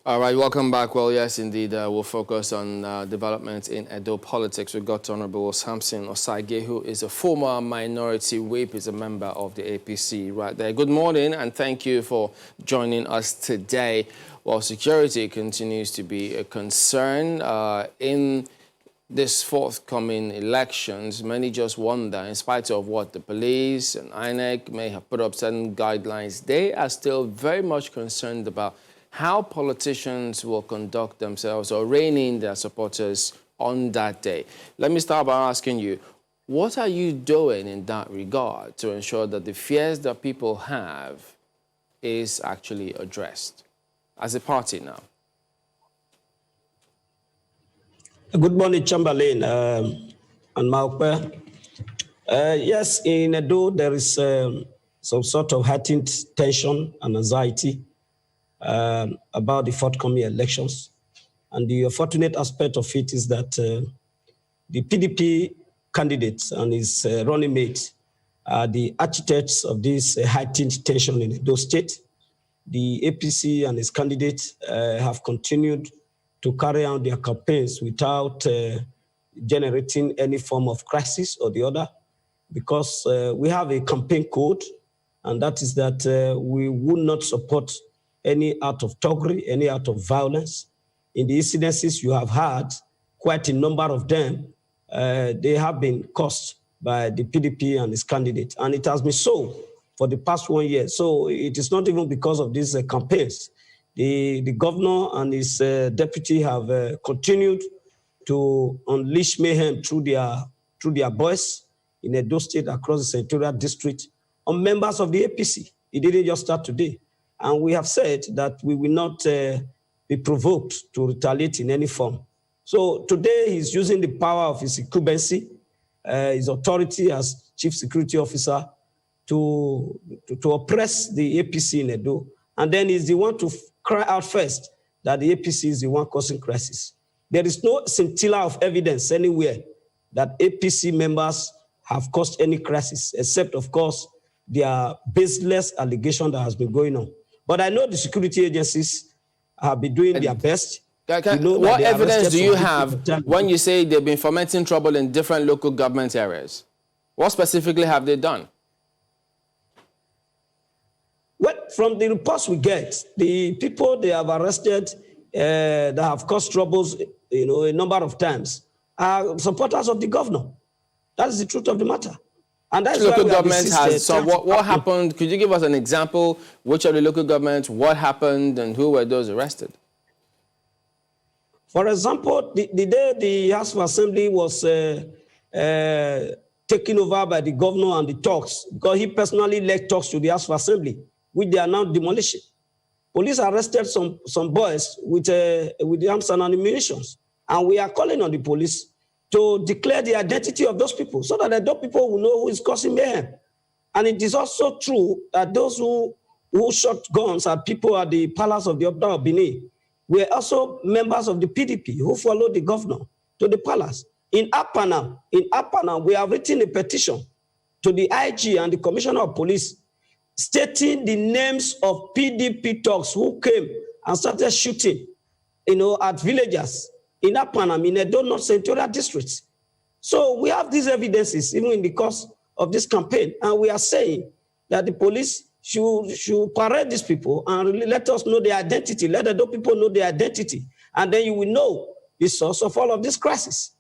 All right, welcome back. Well, yes, indeed, we'll focus on developments in Edo politics. We've got Honorable Samson Osagie, who is a former minority whip, is a member of the APC right there. Good morning, and thank you for joining us today. Well, security continues to be a concern in this forthcoming elections. Many just wonder, in spite of what the police and INEC may have put up certain guidelines, they are still very much concerned about how politicians will conduct themselves or rein in their supporters on that day. Let me start by asking you, what are you doing in that regard to ensure that the fears that people have is actually addressed as a party now? Good morning, Chamberlain and Maukwe. Yes, in Edo, there is some sort of heightened tension and anxiety about the forthcoming elections. And the unfortunate aspect of it is that the PDP candidates and his running mate are the architects of this heightened tension in Edo State. The APC and its candidates have continued to carry out their campaigns without generating any form of crisis or the other, because we have a campaign code, and that is that we would not support any act of thuggery, any act of violence. In the incidences you have had, quite a number of them, they have been caused by the PDP and its candidate. And it has been so for the past 1 year. So it is not even because of these campaigns. The governor and his deputy have continued to unleash mayhem through their voice in Edo State across the Senatorial District on members of the APC. It didn't just start today. And we have said that we will not be provoked to retaliate in any form. So today he's using the power of his incumbency, his authority as chief security officer to oppress the APC in Edo. And then he's the one to cry out first that the APC is the one causing crisis. There is no scintilla of evidence anywhere that APC members have caused any crisis, except, of course, their baseless allegation that has been going on. But I know the security agencies have been doing their best. What evidence do you have when you say they've been fomenting trouble in different local government areas? What specifically have they done? Well, from the reports we get, the people they have arrested that have caused troubles, a number of times, are supporters of the governor. That is the truth of the matter. And that's local government has. So what happened? Could you give us an example? Which of the local governments? What happened, and who were those arrested? For example, the day the House of Assembly was taken over by the governor and the talks, because he personally led talks to the House of Assembly, which they are now demolishing. Police arrested some boys with arms and ammunition, and we are calling on the police to declare the identity of those people so that those people will know who is causing mayhem. And it is also true that those who shot guns at people at the palace of the Oba of Benin were also members of the PDP who followed the governor to the palace. In Apana, we have written a petition to the IG and the Commissioner of Police stating the names of PDP thugs who came and started shooting, at villagers in Apanam, in Edo North Senatorial District. So we have these evidences, even in the course of this campaign, and we are saying that the police should parade these people and really let us know their identity, let the people know their identity, and then you will know the source of all of this crisis.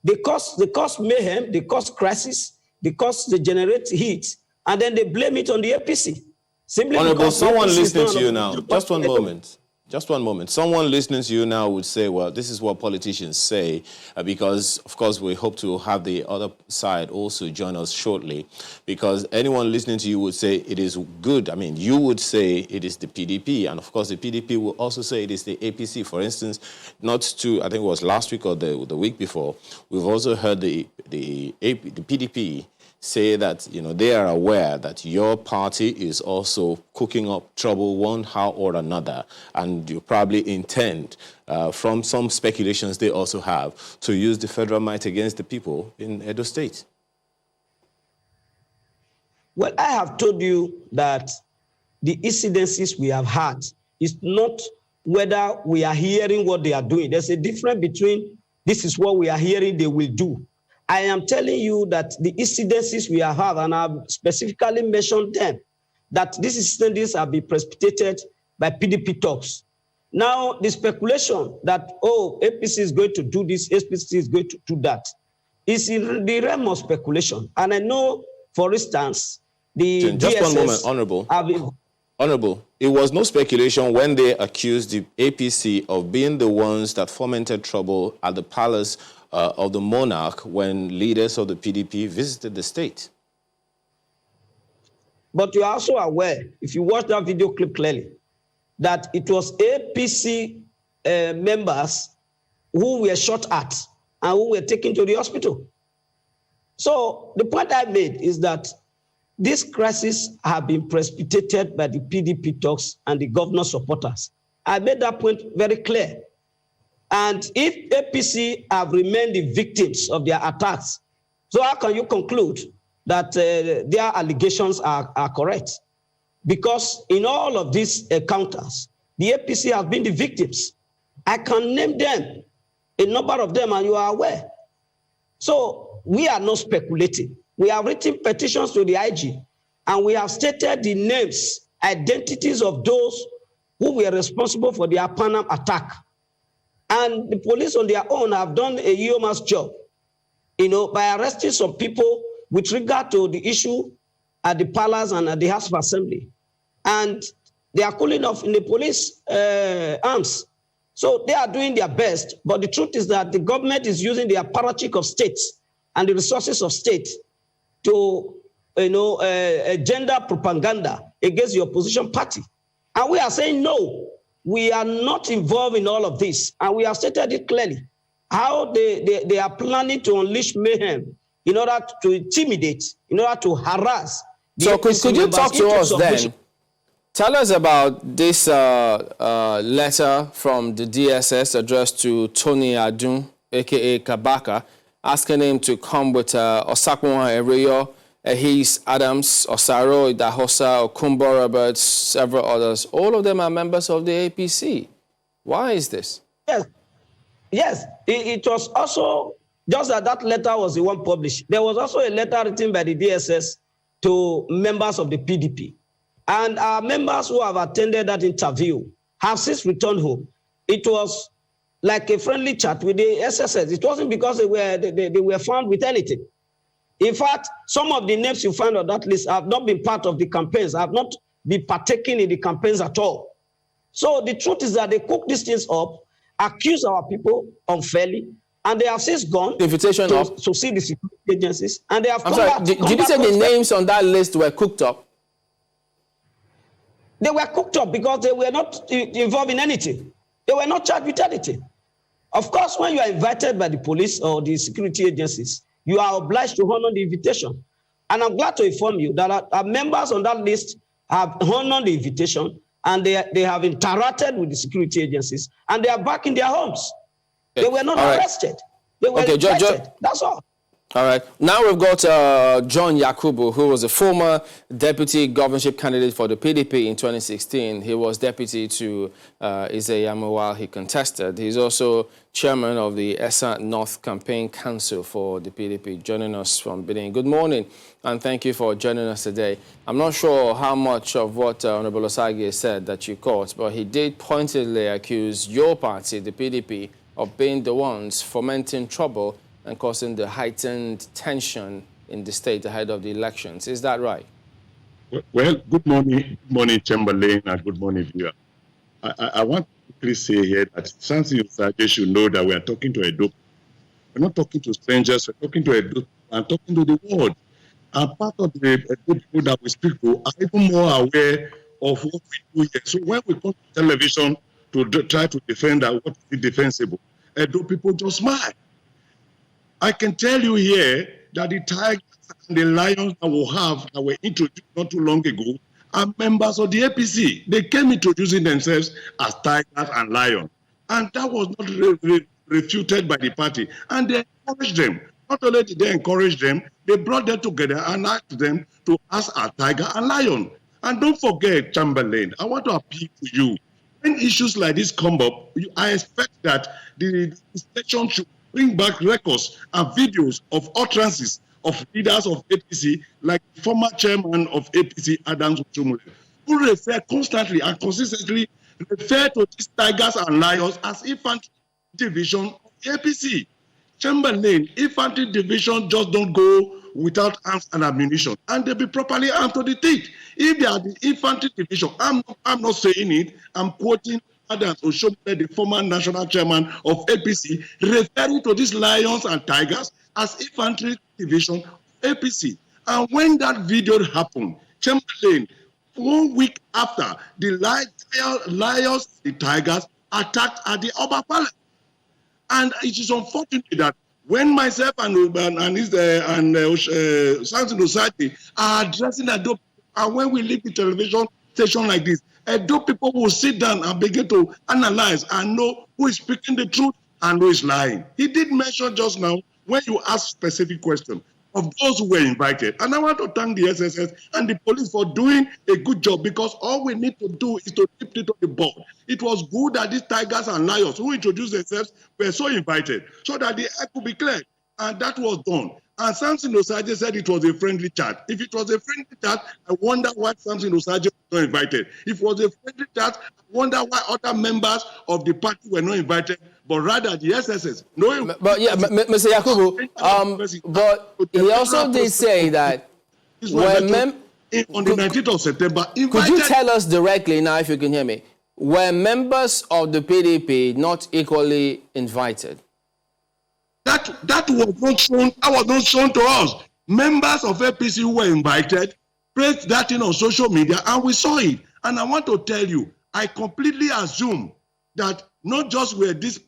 They cause mayhem, they cause crisis, they generate heat, and then they blame it on the APC. Simply Honorable, someone listening to you now, just one moment. Just one moment. Someone listening to you now would say, well, this is what politicians say, because, of course, we hope to have the other side also join us shortly, because anyone listening to you would say it is good. I mean, you would say it is the PDP, and, of course, the PDP will also say it is the APC. For instance, I think it was last week or the week before, we've also heard the PDP say that, they are aware that your party is also cooking up trouble one how or another, and you probably intend, from some speculations they also have, to use the federal might against the people in Edo State. Well, I have told you that the incidences we have had is not whether we are hearing what they are doing. There's a difference between this is what we are hearing they will do. I am telling you that the incidences we have, and I've specifically mentioned them, that these incidences have been precipitated by PDP talks. Now, the speculation that, oh, APC is going to do this, APC is going to do that, is in the realm of speculation. And I know, for instance, the just DSS one moment, Honorable. Honorable, it was no speculation when they accused the APC of being the ones that fomented trouble at the palace of the monarch when leaders of the PDP visited the state. But you are also aware, if you watch that video clip clearly, that it was APC members who were shot at and who were taken to the hospital. So the point I made is that this crisis have been precipitated by the PDP talks and the governor supporters. I made that point very clear. And if APC have remained the victims of their attacks, so how can you conclude that their allegations are correct? Because in all of these encounters, the APC have been the victims. I can name them, a number of them, and you are aware. So we are not speculating. We have written petitions to the IG, and we have stated the names, identities of those who were responsible for the Apanam attack. And the police on their own have done a yeoman's job, by arresting some people with regard to the issue at the palace and at the House of Assembly. And they are cooling off in the police arms. So they are doing their best. But the truth is that the government is using the apparatchik of states and the resources of state to, gender propaganda against the opposition party. And we are saying, no, we are not involved in all of this. And we have stated it clearly, how they are planning to unleash mayhem in order to intimidate, in order to harass. So could you talk to us then? Tell us about this letter from the DSS addressed to Tony Adun, a.k.a. Kabaka, asking him to come with Osakwa Ereyo, Ehis Adams, Osaro, Idahosa, Okumbo Roberts, several others. All of them are members of the APC. Why is this? Yes. It was also, just that letter was the one published. There was also a letter written by the DSS to members of the PDP. And our members who have attended that interview have since returned home. It was like a friendly chat with the SSS. It wasn't because they were found with anything. In fact, some of the names you find on that list have not been part of the campaigns, have not been partaking in the campaigns at all. So the truth is that they cook these things up, accuse our people unfairly, and they have since gone invitation to see the security agencies. And they have come back. Did you say the names on that list were cooked up? They were cooked up because they were not involved in anything. They were not charged with anything. Of course, when you are invited by the police or the security agencies, you are obliged to honor the invitation. And I'm glad to inform you that our members on that list have honored the invitation, and they have interacted with the security agencies, and they are back in their homes. Okay. They were not arrested. They were invited. That's all. All right. Now we've got John Yakubu, who was a former deputy governorship candidate for the PDP in 2016. He was deputy to Isayama while he contested. He's also chairman of the ESA North Campaign Council for the PDP, joining us from Benin. Good morning, and thank you for joining us today. I'm not sure how much of what Honorable Osage said that you caught, but he did pointedly accuse your party, the PDP, of being the ones fomenting trouble and causing the heightened tension in the state ahead of the elections. Is that right? Well, good morning, Chamberlain, and good morning, viewer. I want to quickly say here that Sansi Usage should know that we are talking to Edo. We're not talking to strangers, we're talking to Edo, and talking to the world. And part of the Edo people that we speak to are even more aware of what we do here. So when we come to television to try to defend what is defensible, Edo people just smile. I can tell you here that the tigers and the lions that were introduced not too long ago are members of the APC. They came introducing themselves as tigers and lions. And that was not refuted by the party. And they encouraged them. Not only did they encourage them, they brought them together and asked them to ask a tiger and lion. And don't forget, Chamberlain, I want to appeal to you. when issues like this come up, I expect that the station should bring back records and videos of utterances of leaders of APC, like former chairman of APC, Adams Oshomole, who refer constantly and consistently refer to these tigers and lions as infantry division of the APC. Chamberlain, infantry division just don't go without arms and ammunition, and they be properly armed to the teeth. If they are the infantry division, I'm not saying it, I'm quoting Adams Oshomole, the former national chairman of APC, referring to these lions and tigers as infantry division of APC. And when that video happened, Chamberlain, 1 week after, the lions, the tigers attacked at the Oba Palace. And it is unfortunate that when myself and Samson Osagie are addressing Edo, and when we leave the television station like this, Edo people will sit down and begin to analyze and know who is speaking the truth and who is lying. He did mention just now, when you ask specific questions, of those who were invited. And I want to thank the SSS and the police for doing a good job, because all we need to do is to keep it on the board. It was good that these tigers and lions who introduced themselves were so invited, so that the air could be cleared. And that was done. And Samson Osagie said it was a friendly chat. If it was a friendly chat, I wonder why Samson Osagie was not invited. If it was a friendly chat, I wonder why other members of the party were not invited, but rather the SSS. No, but yeah, Mr. Yakubu, but he also did say that on the 19th of September, could you tell us directly now, if you can hear me, were members of the PDP not equally invited? That was not shown. That was not shown to us. Members of APC who were invited placed that in on social media, and we saw it. And I want to tell you, I completely assume that not just were these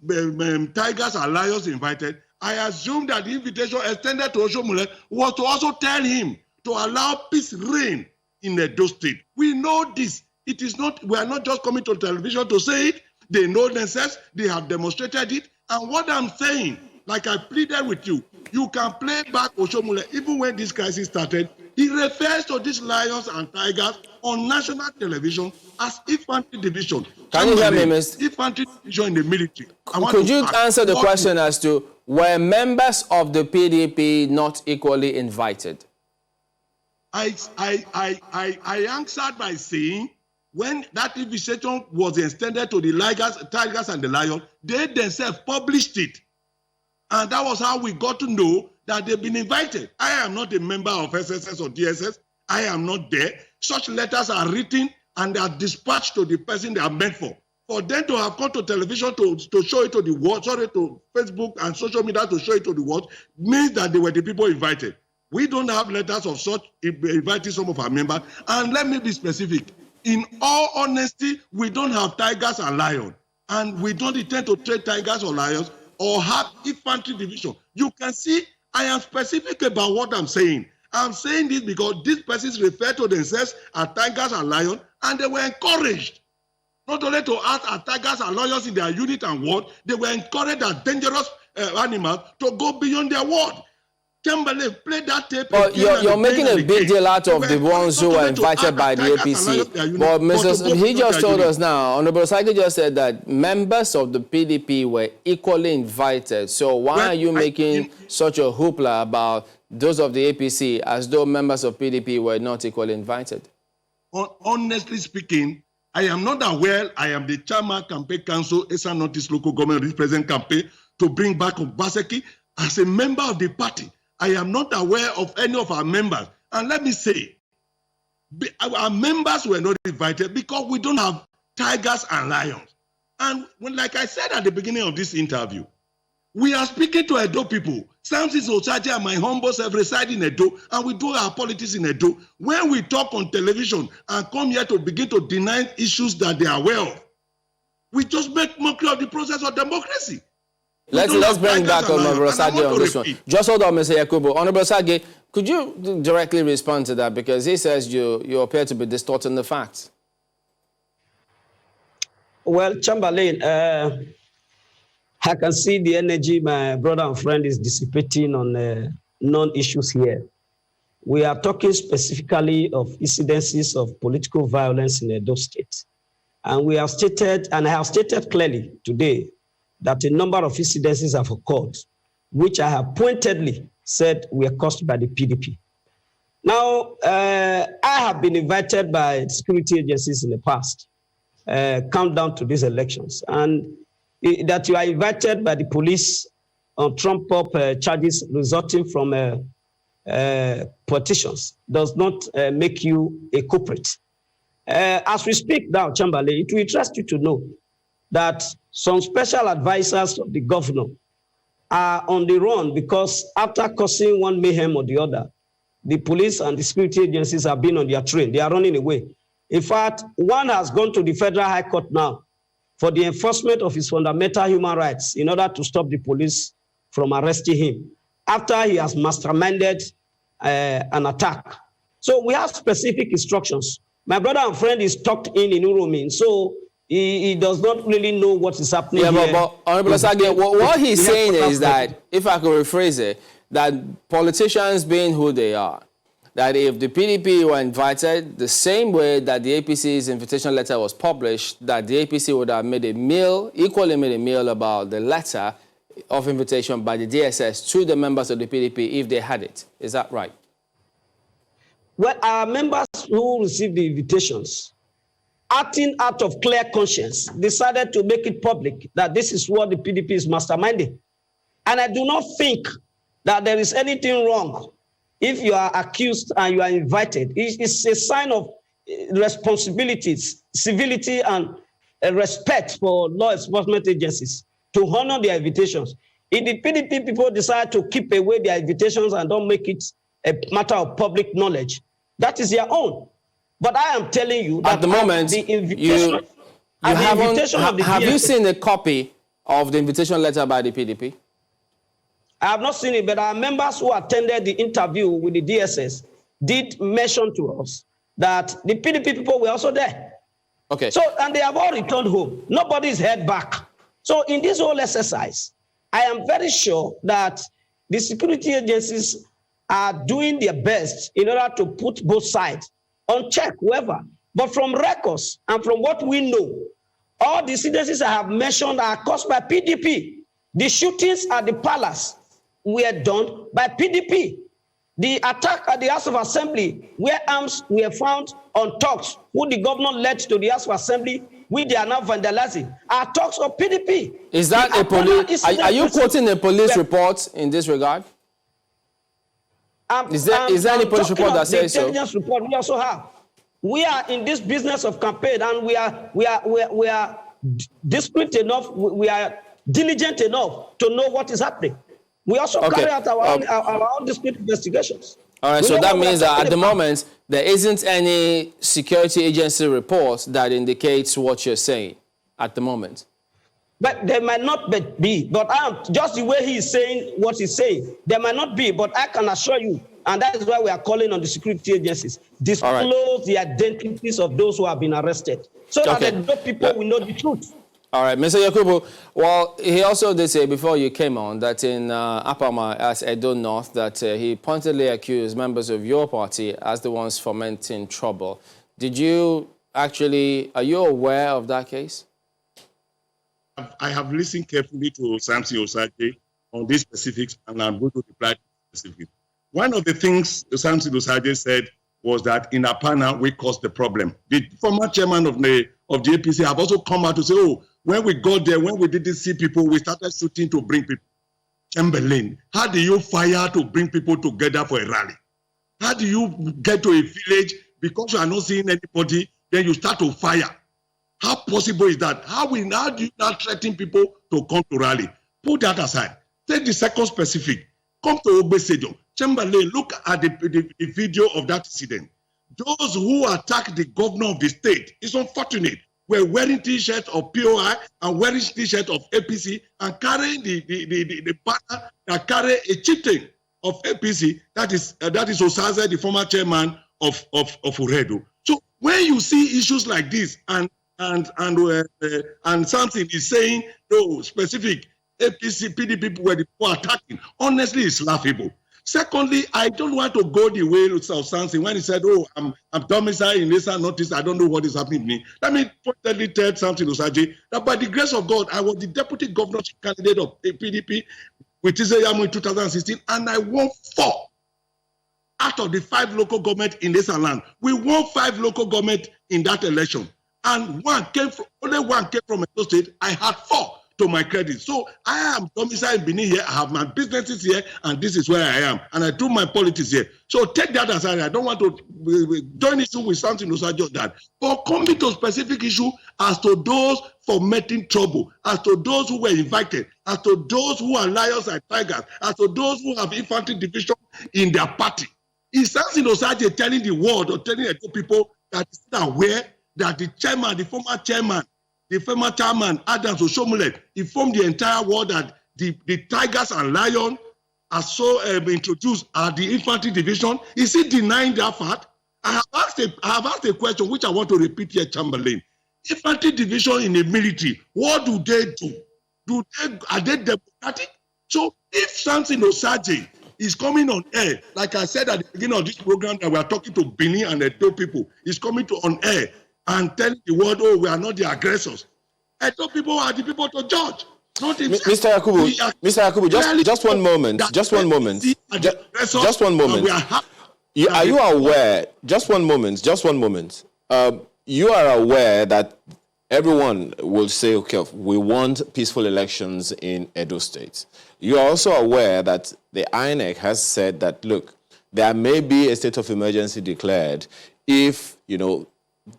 tigers and lions invited, I assume that the invitation extended to Oshomole was to also tell him to allow peace reign in Edo State. We know this. It is not. We are not just coming to television to say it. They know themselves. They have demonstrated it. And what I'm saying, like I pleaded with you, you can play back Oshomole. Even when this crisis started, he refers to these lions and tigers on national television as infantry division. Can you hear me, Mr.? Infantry division in the military. Could you answer the question as to, were members of the PDP not equally invited? I answered by saying, when that invitation was extended to the tigers and the lions, they themselves published it. And that was how we got to know that they've been invited. I am not a member of SSS or DSS. I am not there. Such letters are written and they are dispatched to the person they are meant for. For them to have come to television to show it to the world, sorry, to Facebook and social media to show it to the world, means that they were the people invited. We don't have letters of such inviting some of our members. And let me be specific. In all honesty, we don't have tigers and lions. And we don't intend to trade tigers or lions or have infantry division. You can see I am specific about what I'm saying. I'm saying this because these persons refer to themselves as tigers and lions, and they were encouraged not only to act as tigers and lions in their unit and ward, they were encouraged as dangerous animals to go beyond their ward. Chamberlain played that tape. But you're making a big deal out of the ones who were invited by the APC. But he just told us now, Honorable Osagie just said that members of the PDP were equally invited. So why are you making such a hoopla about those of the APC as though members of PDP were not equally invited? Honestly speaking, I am not aware. I am the chairman campaign council, Eastern Northeast Local Government Representative campaign to bring back Obaseki as a member of the party. I am not aware of any of our members. And let me say, our members were not invited because we don't have tigers and lions. And like I said at the beginning of this interview, we are speaking to Edo people. Samson Osagie and my humble self reside in Edo, and we do our politics in Edo. When we talk on television and come here to begin to deny issues that they are aware of, we just make mockery of the process of democracy. Let's bring back Honorable Osagie on this one. Just hold on, Mr. Yakubu. Honorable Osagie, could you directly respond to that? Because he says you appear to be distorting the facts. Well, Chamberlain, I can see the energy my brother and friend is dissipating on non-issues here. We are talking specifically of incidences of political violence in Edo State. And we have stated, and I have stated clearly today, that a number of incidences have occurred, which I have pointedly said were caused by the PDP. Now, I have been invited by security agencies in the past, come down to these elections, and that you are invited by the police on trump-up charges resulting from petitions does not make you a culprit. As we speak now, Chamberlain, it will interest you to know that some special advisors of the governor are on the run because after causing one mayhem or the other, the police and the security agencies have been on their train. They are running away. In fact, one has gone to the Federal High Court now for the enforcement of his fundamental human rights in order to stop the police from arresting him after he has masterminded an attack. So we have specific instructions. My brother and friend is tucked in Uromi, so he does not really know what is happening here. But Honorable Asage, what he's saying is that, if I could rephrase it, that politicians being who they are, that if the PDP were invited the same way that the APC's invitation letter was published, that the APC would have equally made a meal about the letter of invitation by the DSS to the members of the PDP if they had it. Is that right? Well, our members who received the invitations, acting out of clear conscience, decided to make it public that this is what the PDP is masterminding. And I do not think that there is anything wrong if you are accused and you are invited. It's a sign of responsibilities, civility, and respect for law enforcement agencies to honor their invitations. If the PDP people decide to keep away their invitations and don't make it a matter of public knowledge, that is their own. But I am telling you that at the moment, have you seen a copy of the invitation letter by the PDP? I have not seen it, but our members who attended the interview with the DSS did mention to us that the PDP people were also there. Okay. So, and they have all returned home. Nobody's head back. So in this whole exercise, I am very sure that the security agencies are doing their best in order to put both sides on check, whoever. But from records and from what we know, all the incidences I have mentioned are caused by PDP. The shootings at the palace were done by PDP. The attack at the House of Assembly, where arms were found on talks, who the governor led to the House of Assembly, which they are now vandalizing, are talks of PDP. Is that a police? Are you quoting a police report in this regard? Is there any police report that says so? Intelligence report we also have. We are in this business of campaign, and we are discreet enough. We are diligent enough to know what is happening. We also carry out our own discrete investigations. All right, so that means that at the moment, there isn't any security agency report that indicates what you're saying at the moment. But there might not be, but just the way he is saying what he's saying, there might not be, but I can assure you, and that is why we are calling on the security agencies, disclose the identities of those who have been arrested, so that the people will know the truth. All right, Mr. Yakubu, well, he also did say before you came on that in Apama as Edo North that he pointedly accused members of your party as the ones fomenting trouble. Did you actually, are you aware of that case? I have listened carefully to Samson Osagie on these specifics, and I'm going to reply to specifics. One of the things Samson Osagie said was that in Apana, we caused the problem. The former chairman of the APC have also come out to say, oh, when we got there, when we didn't see people, we started shooting to bring people. Chamberlain, how do you fire to bring people together for a rally? How do you get to a village because you are not seeing anybody, then you start to fire? How possible is that? How do you not threaten people to come to rally? Put that aside. Take the second specific. Come to Obesedo. Chamberlain, look at the video of that incident. Those who attacked the governor of the state, it's unfortunate, were wearing T-shirts of POI and wearing T-shirts of APC and carrying the banner that carry a chieftain of APC, that is Osaze, the former chairman of Uredo. So when you see issues like this and something is saying no specific APC, PDP people were the people attacking, honestly, it's laughable. Secondly, I don't want to go the way of Samson when he said, oh, I'm domiciled in Eastern Northeast, I don't know what is happening to me. Let me pointedly tell Samson Osagie that by the grace of God, I was the deputy governorship candidate of PDP with Iseyamu in 2016, and I won 4 out of the 5 local government in this land. We won 5 local government in that election, and only one came from Edo State. I had 4 to my credit. So I am domiciled in Benin here. I have my businesses here, and this is where I am. And I do my politics here. So take that aside. I don't want to join issue with something Osagie that. But coming to specific issue as to those fomenting trouble, as to those who were invited, as to those who are lions and tigers, as to those who have infantry division in their party. Is something Osagie telling the world or telling the people that is not aware that the chairman, the former chairman, Adams Oshomole, informed the entire world that the tigers and lions are so introduced at the infantry division? Is he denying that fact? I have asked a question which I want to repeat here, Chamberlain. Infantry division in the military, what do they do? Are they democratic? So if something Osagie is coming on air, like I said at the beginning of this program, that we are talking to Benin and Edo people, is coming on air and telling the world, oh, we are not the aggressors. Edo people are the people to judge. Not Mr. Yakubu, just one moment. Just one moment. Just one moment. Are you aware? Just one moment. You are aware that everyone will say, okay, we want peaceful elections in Edo State. You are also aware that the INEC has said that, look, there may be a state of emergency declared if,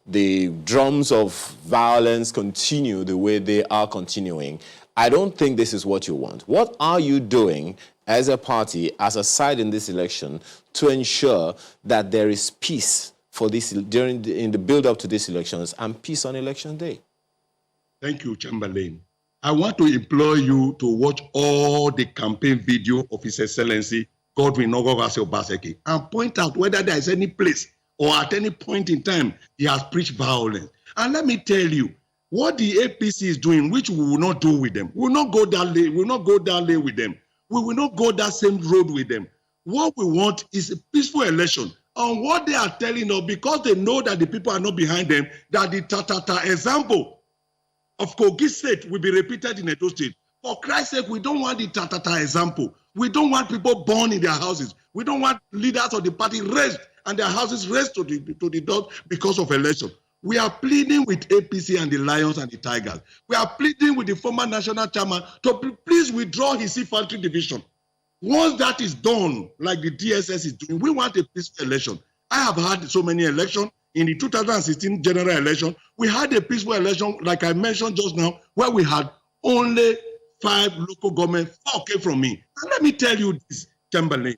the drums of violence continue the way they are continuing. I don't think this is what you want. What are you doing as a party, as a side in this election, to ensure that there is peace for this in the build-up to these elections and peace on election day? Thank you, Chamberlain. I want to implore you to watch all the campaign video of His Excellency Godwin Ogwuagbase Obaseki and point out whether there is any place or at any point in time he has preached violence. And let me tell you, what the APC is doing, which we will not do with them. We will not go that way. We will not go that way with them. We will not go that same road with them. What we want is a peaceful election. And what they are telling us, because they know that the people are not behind them, that the example of Kogi State will be repeated in Edo State. For Christ's sake, we don't want the example. We don't want people born in their houses. We don't want leaders of the party raised and their houses raised to the dot because of election. We are pleading with APC and the Lions and the Tigers. We are pleading with the former national chairman to please withdraw his infantry division. Once that is done, like the DSS is doing, we want a peaceful election. I have had so many elections. In the 2016 general election, we had a peaceful election, like I mentioned just now, where we had only 5 local government, 4 came from me. And let me tell you this, Chamberlain.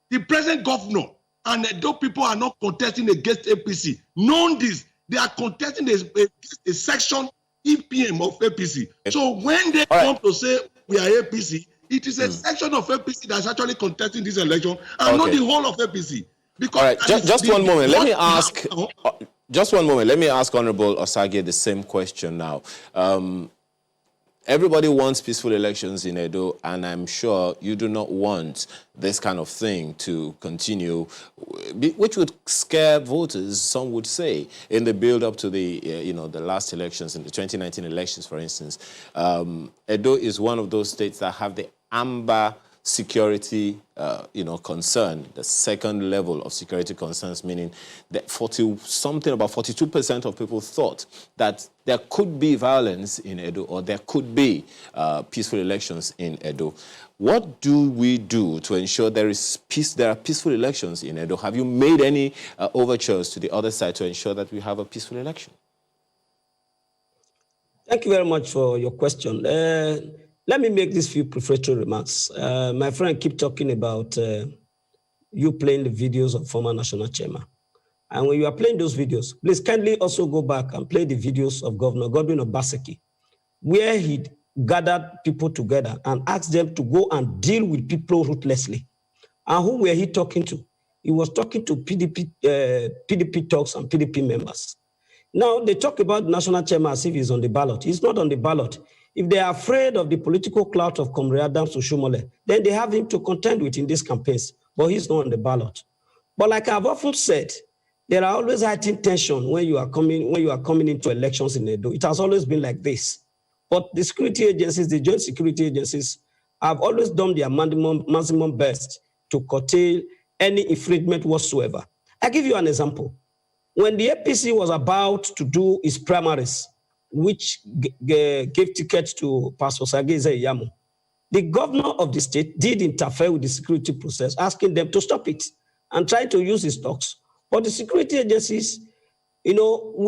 The present governor and Edo people are not contesting against APC. Know this, they are contesting against a section EPM of APC. So when they come to say we are APC, it is a section of APC that's actually contesting this election and not the whole of APC. Because all right, just one moment. Let me ask. Just one moment. Let me ask Honorable Osagie the same question now. Everybody wants peaceful elections in Edo, and I'm sure you do not want this kind of thing to continue, which would scare voters, some would say, in the build-up to the, the last elections, in the 2019 elections, for instance. Edo is one of those states that have the amber security, concern, the second level of security concerns, meaning that about 42% of people thought that there could be violence in Edo or there could be peaceful elections in Edo. What do we do to ensure there is peace? There are peaceful elections in Edo. Have you made any overtures to the other side to ensure that we have a peaceful election? Thank you very much for your question. Let me make these few prefatory remarks. My friend keep talking about you playing the videos of former national chairman. And when you are playing those videos, please kindly also go back and play the videos of Governor Godwin Obaseki, where he gathered people together and asked them to go and deal with people ruthlessly. And who were he talking to? He was talking to PDP talks and PDP members. Now, they talk about national chairman as if he's on the ballot. He's not on the ballot. if they are afraid of the political clout of Comrade Adams Oshomole, then they have him to contend with in these campaigns, but he's not on the ballot. But like I've often said, there are always heightened tension when you are coming into elections in Edo. It has always been like this. But the security agencies, the joint security agencies, have always done their maximum best to curtail any infringement whatsoever. I'll give you an example. When the APC was about to do its primaries, which gave tickets to Pastor Sageze Iyamu, the governor of the state did interfere with the security process, asking them to stop it and try to use his talks. But the security agencies, we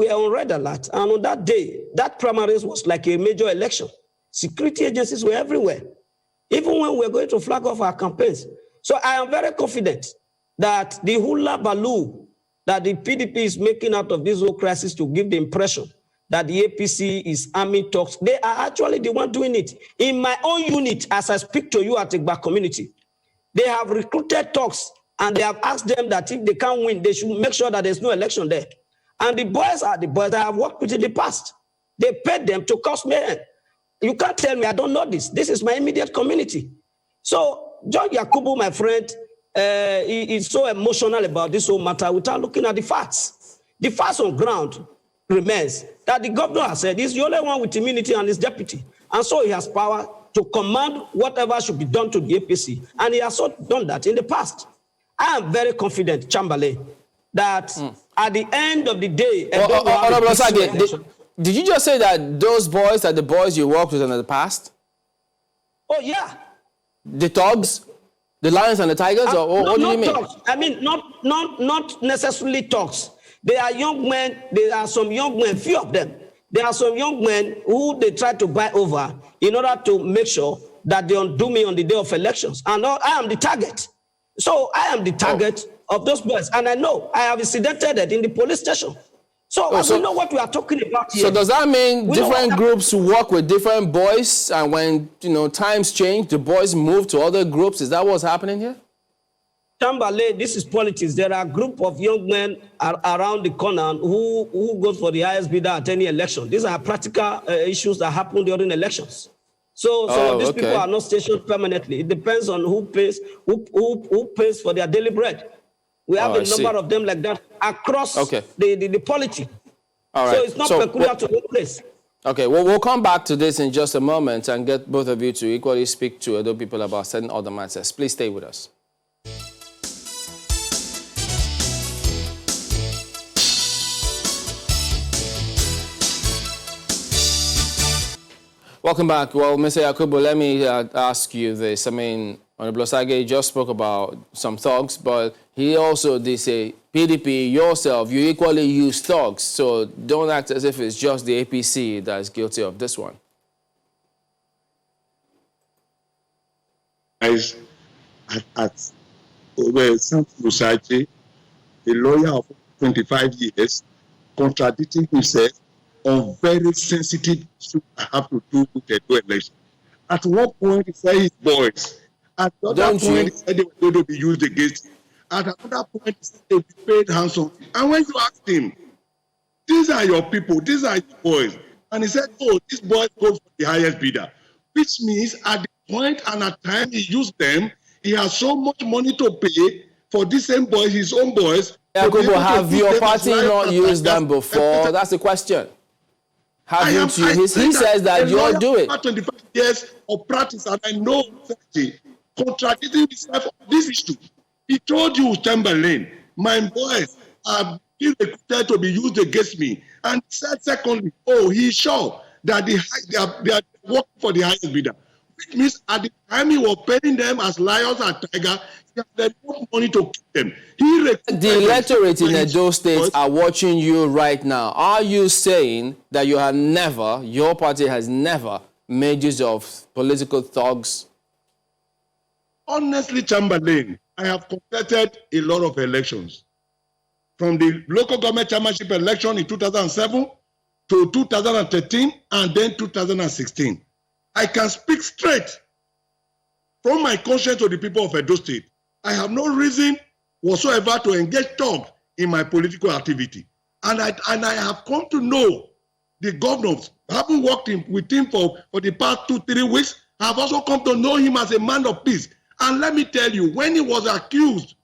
are on red alert. And on that day, that primaries was like a major election. Security agencies were everywhere, even when we were going to flag off our campaigns. So I am very confident that the hula baloo that the PDP is making out of this whole crisis to give the impression that the APC is arming talks, they are actually the one doing it. In my own unit, as I speak to you at the Igba community, they have recruited talks and they have asked them that if they can't win, they should make sure that there's no election there. And the boys are the boys that I have worked with in the past. They paid them to cause mayhem. You can't tell me I don't know this. This is my immediate community. So John Yakubu, my friend, he is so emotional about this whole matter without looking at the facts. The facts on ground remains that the governor has said he's the only one with immunity and his deputy. And so he has power to command whatever should be done to the APC. And he has so done that in the past. I am very confident, Chamberlain, that at the end of the day... Did you just say that those boys are the boys you worked with in the past? Oh, yeah. The thugs? The lions and the tigers? Or what do you mean? Thugs. I mean, not necessarily thugs. They are young men. There are some young men, few of them. There are some young men who they try to buy over in order to make sure that they undo me on the day of elections. And I am the target. So I am the target of those boys. And I know I have incidented it in the police station. So we know what we are talking about here. So does that mean different groups work with different boys, and when times change, the boys move to other groups? Is that what's happening here? Chamberlain, this is politics. There are a group of young men around the corner who goes for the highest bidder at any election. These are practical issues that happen during elections. So these people are not stationed permanently. It depends on who pays for their daily bread. We have a number of them like that across the polity. All right. So it's not peculiar to one place. Okay, well, we'll come back to this in just a moment and get both of you to equally speak to other people about certain other matters. Please stay with us. Welcome back. Well, Mr. Yakubu, let me ask you this. I mean, Honorable Osage just spoke about some thugs, but he also did say, PDP, yourself, you equally use thugs. So don't act as if it's just the APC that is guilty of this one. At Osage, a lawyer of 25 years, contradicting himself on very sensitive issues that have to do with the election. At one point, he said his boys. At another point, he said they were going to be used against him. At another point, he said they will be paid handsome. And when you asked him, these are your people, these are your boys. And he said, oh, this boy goes for the highest bidder. Which means at the point and at time he used them, he has so much money to pay for these same boys, his own boys. Yakubu, have your party not used them before? That's the question. Haven't you? He says that you're doing it. 25 years of practice, and I know contradicting himself on this issue. He told you, Chamberlain, my boys are being recruited to be used against me. And said, secondly, he's sure that they are working for the highest bidder. Which means at the time he was paying them as lions and tigers, he had enough money to keep them. The electorate in Edo State are watching you right now. Are you saying that your party has never made use of political thugs? Honestly, Chamberlain, I have contested a lot of elections. From the local government chairmanship election in 2007 to 2013 and then 2016. I can speak straight from my conscience to the people of Edo State. I have no reason whatsoever to engage thugs in my political activity. And I have come to know the governors, having worked with him for the past 2-3 weeks, have also come to know him as a man of peace. And let me tell you, when he was accused,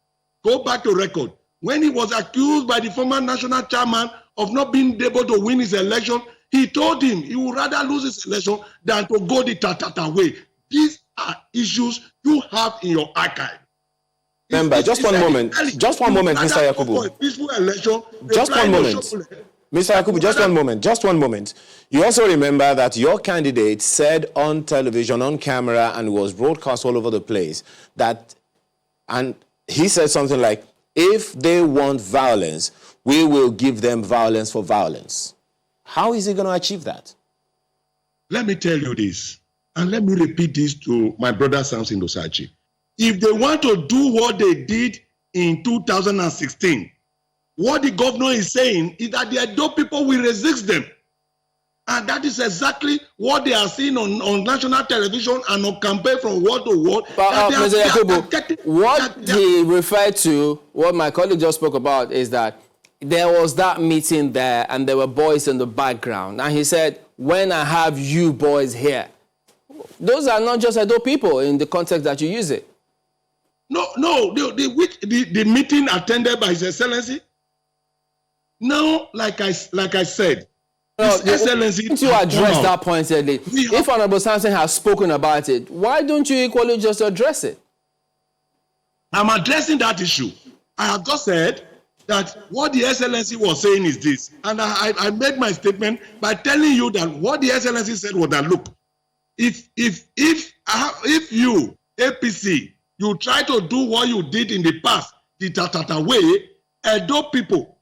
go back to record, when he was accused by the former national chairman of not being able to win his election, he told him he would rather lose his election than to go the Tatata way. These are issues you have in your archive. Remember, just one moment, Mr. Yakubu. For a peaceful election, just one moment. Mr. Yakubu, just one moment. You also remember that your candidate said on television, on camera, and was broadcast all over the place, that, and he said something like, if they want violence, we will give them violence for violence. How is he going to achieve that? Let me tell you this, and let me repeat this to my brother Samson Osachi. If they want to do what they did in 2016, what the governor is saying is that the Edo people will resist them. And that is exactly what they are seeing on national television and on campaign from word to word. Mr. Yakubu, what he referred to, what my colleague just spoke about, is that there was that meeting there and there were boys in the background. And he said, when I have you boys here, those are not just Edo people in the context that you use it. No, the meeting attended by His Excellency. No, like I said, His Excellency. Don't you address that pointedly? If Honorable Samson has spoken about it, why don't you equally just address it? I'm addressing that issue. I have just said that what the Excellency was saying is this, and I made my statement by telling you that what the Excellency said was that, look, if you, APC, you try to do what you did in the past, the Tatata way, Edo people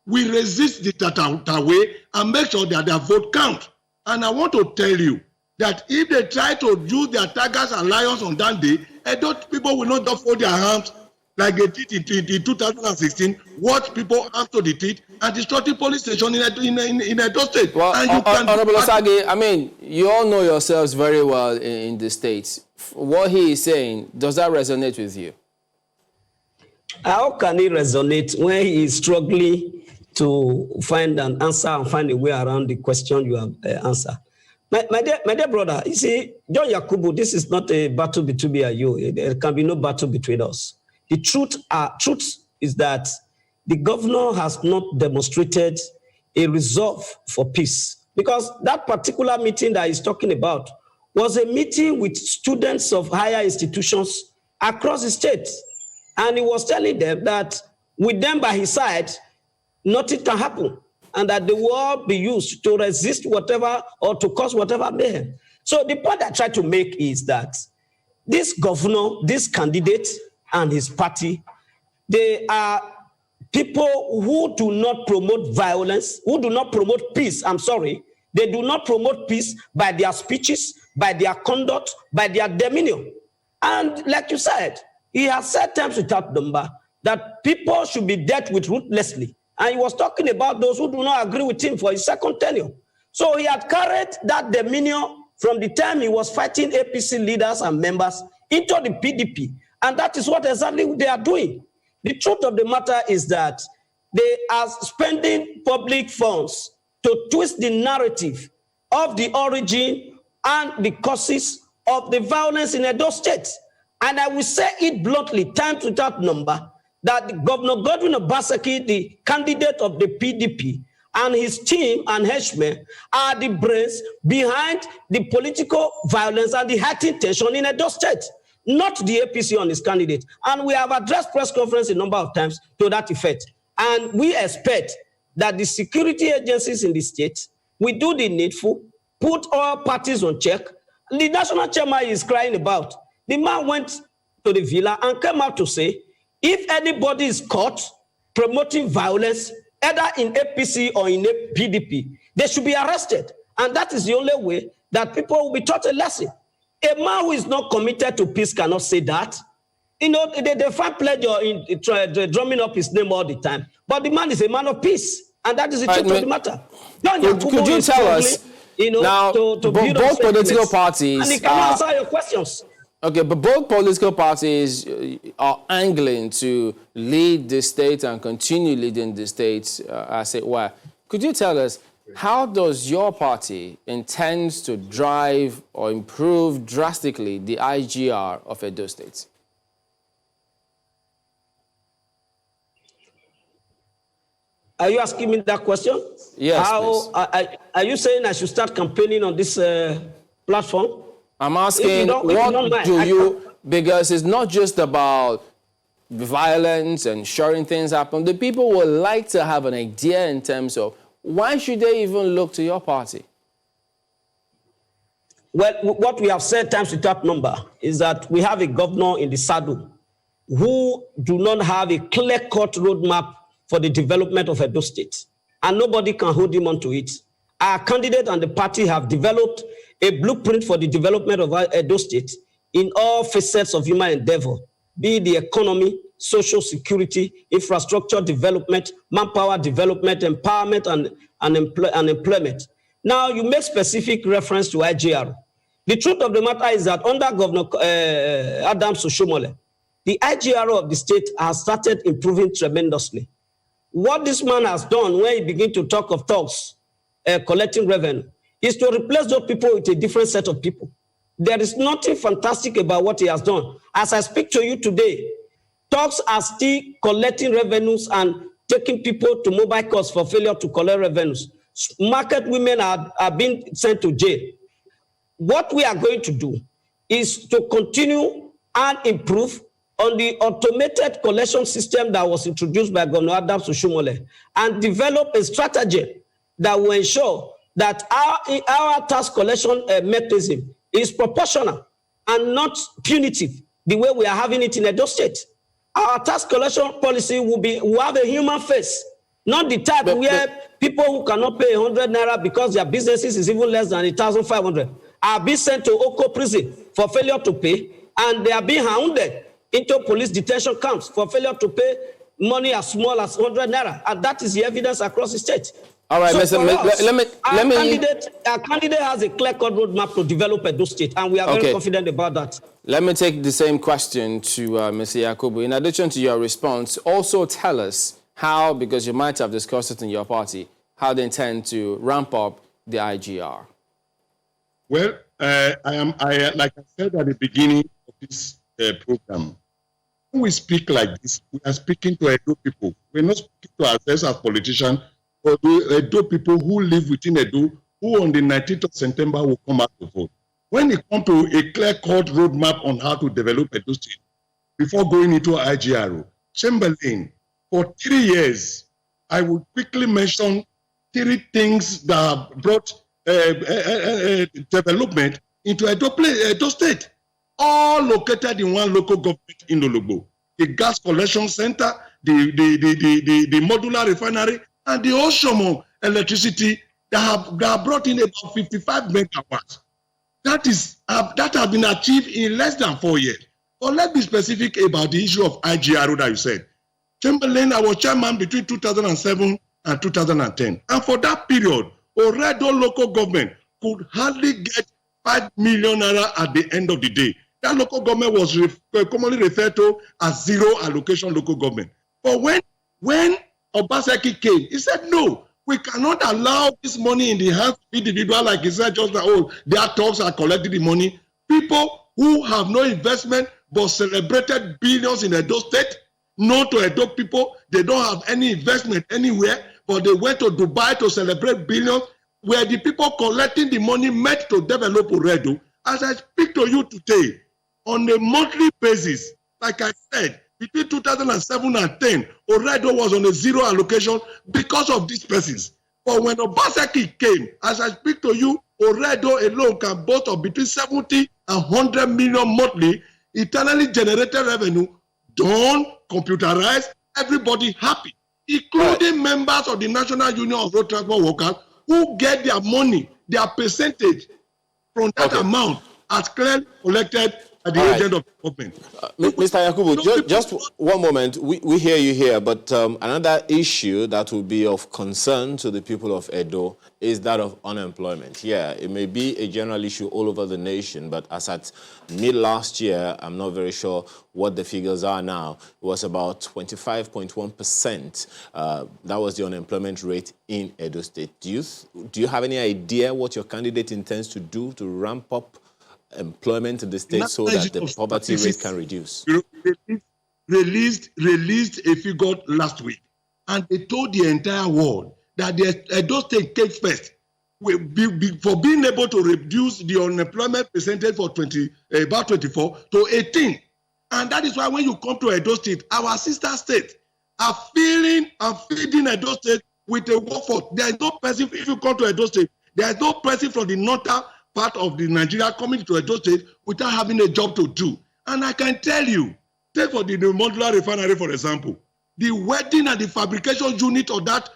will resist the Tatata way and make sure that their vote count. And I want to tell you that if they try to use their tigers and lions on that day, Edo people will not just fold their hands like they did in 2016, watch people armed to the teeth and destroy the police station in Edo State. Well, and you Honorable Osage, I mean, you all know yourselves very well in the States. What he is saying, does that resonate with you? How can it resonate when he is struggling to find an answer and find a way around the question you have answered? My dear brother, you see, John Yakubu, this is not a battle between me and you. There can be no battle between us. The truth is that the governor has not demonstrated a resolve for peace, because that particular meeting that he's talking about was a meeting with students of higher institutions across the state. And he was telling them that with them by his side, nothing can happen, and that the war be used to resist whatever or to cause whatever mayhem. So the point I try to make is that this governor, this candidate, and his party, they are people who do not promote violence, who do not promote peace. I'm sorry. They do not promote peace by their speeches, by their conduct, by their demeanor. And like you said, he has said times without number that people should be dealt with ruthlessly. And he was talking about those who do not agree with him for his second tenure. So he had carried that demeanor from the time he was fighting APC leaders and members into the PDP. And that is what exactly they are doing. The truth of the matter is that they are spending public funds to twist the narrative of the origin and the causes of the violence in Edo State. And I will say it bluntly, times without number, that Governor Godwin Obaseki, the candidate of the PDP, and his team and henchmen are the brains behind the political violence and the heightened tension in Edo State, not the APC on his candidate. And we have addressed press conference a number of times to that effect. And we expect that the security agencies in the state will do the needful, put all parties on check. The national chairman is crying about. The man went to the villa and came out to say, if anybody is caught promoting violence, either in APC or in PDP, they should be arrested. And that is the only way that people will be taught a lesson. A man who is not committed to peace cannot say that. You know, they find pleasure in drumming up his name all the time. But the man is a man of peace. And that is the truth of the matter. Could you tell us, now, both political parties and he can answer your questions. Okay, but both political parties are angling to lead the state and continue leading the state, as it were. Could you tell us, How does your party intend to drive or improve drastically the IGR of Edo State? Are you asking me that question? Yes, please. Are you saying I should start campaigning on this platform? I'm asking, what do you, because it's not just about violence and ensuring things happen. The people would like to have an idea in terms of why should they even look to your party? Well, what we have said times without number is that we have a governor in the saddle who do not have a clear-cut roadmap for the development of Edo State, and nobody can hold him onto it. Our candidate and the party have developed a blueprint for the development of Edo State in all facets of human endeavor, be it the economy, social security, infrastructure development, manpower development, empowerment, and employment. Now, you make specific reference to IGR. The truth of the matter is that under Governor Adams Oshiomhole, the IGR of the state has started improving tremendously. What this man has done when he begins to talk of thugs collecting revenue is to replace those people with a different set of people. There is nothing fantastic about what he has done. As I speak to you today, thugs are still collecting revenues and taking people to mobile courts for failure to collect revenues. Market women are being sent to jail. What we are going to do is to continue and improve on the automated collection system that was introduced by Governor Adams Oshiomhole and develop a strategy that will ensure that our tax collection mechanism is proportional and not punitive the way we are having it in Edo State. Our tax collection policy will have a human face, not the type where people who cannot pay 100 naira because their businesses is even less than 1,500 are being sent to Oko prison for failure to pay, and they are being hounded into police detention camps for failure to pay money as small as 100 naira, and that is the evidence across the state. All right, so our candidate has a clear-cut roadmap to develop Edo State, and we are very confident about that. Let me take the same question to Mr. Yakubu. In addition to your response, also tell us how, because you might have discussed it in your party, how they intend to ramp up the IGR. Well, like I said at the beginning of this program, when we speak like this, we are speaking to Edo people. We're not speaking to ourselves as politicians, but the Edo people who live within Edo, who on the 19th of September will come out to vote. When it comes to a clear-cut roadmap on how to develop Edo State, before going into IGR, Chamberlain, for 3 years, I will quickly mention 3 things that have brought development into Edo State, all located in one local government in Ologbo. The gas collection center, the modular refinery, and the Oshomo electricity that have brought in about 55 megawatts. That has been achieved in less than 4 years. But let's be specific about the issue of IGR that you said. Chamberlain, I was chairman between 2007 and 2010. And for that period, Oredo local government could hardly get 5 million naira at the end of the day. That local government was commonly referred to as zero allocation local government. But when Obaseki came, he said, no, we cannot allow this money in the hands of individuals, like he said, just like, oh, their talks are collecting the money. People who have no investment but celebrated billions in Edo State, known to Edo people, they don't have any investment anywhere, but they went to Dubai to celebrate billions, where the people collecting the money meant to develop Oredo. As I speak to you today, on a monthly basis, like I said, between 2007 and 10, Oredo was on a zero allocation because of these persons. But when Obaseki came, as I speak to you, Oredo alone can boast of between 70 and 100 million monthly internally generated revenue, done, computerized, everybody happy, including members of the National Union of Road Transport Workers who get their money, their percentage from that amount as clearly collected the All right. agent of government. Mr. Yakubu, just one moment. We hear you here, but another issue that will be of concern to the people of Edo is that of unemployment. Yeah, it may be a general issue all over the nation, but as at mid last year, I'm not very sure what the figures are now. It was about 25.1%. That was the unemployment rate in Edo State. Do you have any idea what your candidate intends to do to ramp up employment in the state so that the poverty rate can reduce? Released a figure last week, and they told the entire world that the Edo State came first for being able to reduce the unemployment percentage for about 24 to 18. And that is why when you come to Edo State, our sister states are feeding Edo State with a workforce. There is no person, if you come to Edo State, there is no person from the northern part of the Nigeria coming to Edo State without having a job to do. And I can tell you, take for the modular refinery, for example, the welding and the fabrication unit of that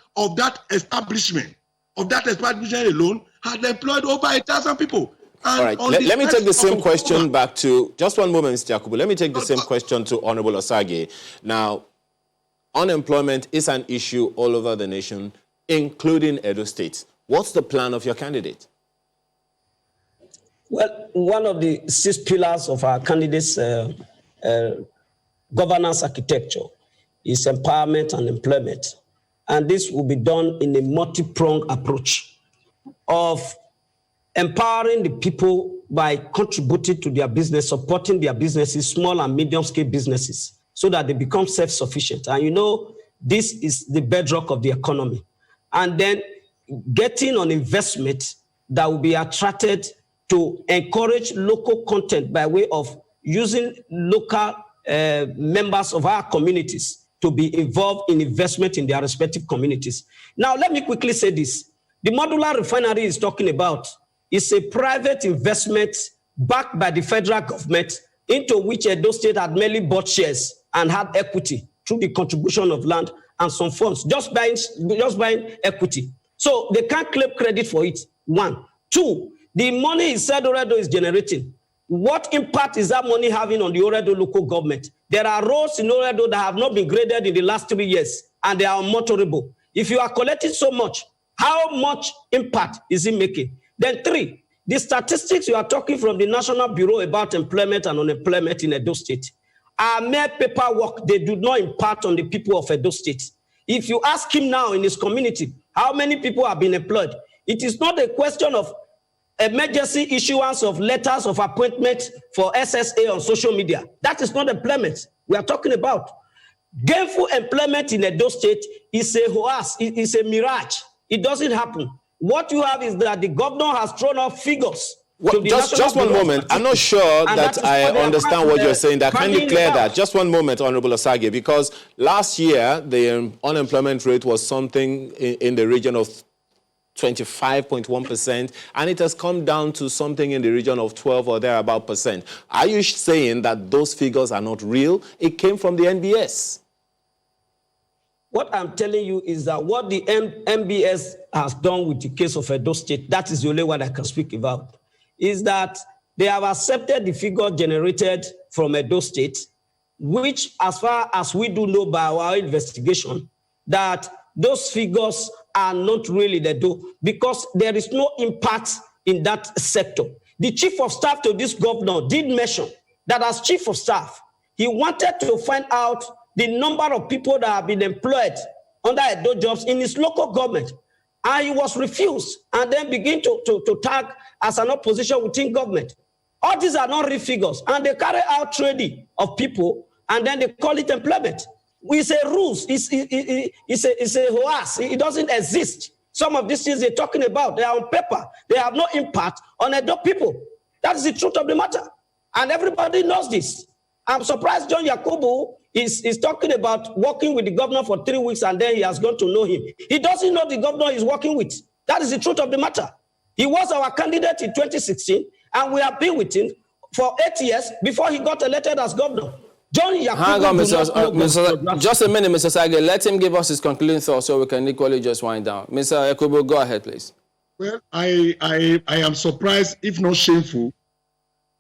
establishment alone had employed over 1,000 people. And all right, let me take the same question back to, just one moment, Mr. Yakubu. Let me take the same question to Honorable Osage. Now, unemployment is an issue all over the nation, including Edo State. What's the plan of your candidate? Well, one of the 6 pillars of our candidate's governance architecture is empowerment and employment. And this will be done in a multi-pronged approach of empowering the people by contributing to their business, supporting their businesses, small and medium-scale businesses, so that they become self-sufficient. And you know, this is the bedrock of the economy. And then getting on investment that will be attracted to encourage local content by way of using local members of our communities to be involved in investment in their respective communities. Now, let me quickly say this. The modular refinery is talking about is a private investment backed by the federal government into which Edo State had merely bought shares and had equity through the contribution of land and some funds, just buying equity. So they can't claim credit for it, 1. 2, the money he said Oredo is generating, what impact is that money having on the Oredo local government? There are roads in Oredo that have not been graded in the last 3 years, and they are unmotorable. If you are collecting so much, how much impact is it making? Then 3, the statistics you are talking from the National Bureau about employment and unemployment in Edo State are mere paperwork. They do not impact on the people of Edo State. If you ask him now in his community, how many people have been employed? It is not a question of emergency issuance of letters of appointment for SSA on social media. That is not employment we are talking about. Gainful employment in Edo State is a hoax, it is a mirage. It doesn't happen. What you have is that the governor has thrown out figures. Well, just one moment. I'm not sure that I understand what you're saying. That can you clear that? Just one moment, Honorable Osage, because last year the unemployment rate was something in the region of 25.1%, and it has come down to something in the region of 12 or thereabout percent. Are you saying that those figures are not real? It came from the NBS. What I'm telling you is that what the NBS has done with the case of Edo State, that is the only one I can speak about, is that they have accepted the figure generated from Edo State, which, as far as we do know by our investigation, that those figures are not really the do, because there is no impact in that sector. The chief of staff to this governor did mention that as chief of staff, he wanted to find out the number of people that have been employed under Edo jobs in his local government. And he was refused and then begin to tag as an opposition within government. All these are not real figures. And they carry out trading of people and then they call it employment. It's a ruse. It's a hoax. It doesn't exist. Some of these things they're talking about, they are on paper. They have no impact on Edo people. That is the truth of the matter. And everybody knows this. I'm surprised John Yakubu is talking about working with the governor for 3 weeks and then he has gone to know him. He doesn't know the governor he's working with. That is the truth of the matter. He was our candidate in 2016 and we have been with him for 8 years before he got elected as governor. John Yakubu. Hang on, Mr. Just a minute, Mr. Sage. Let him give us his concluding thoughts so we can equally just wind down. Mr. Yakubu, go ahead, please. Well, I am surprised, if not shameful,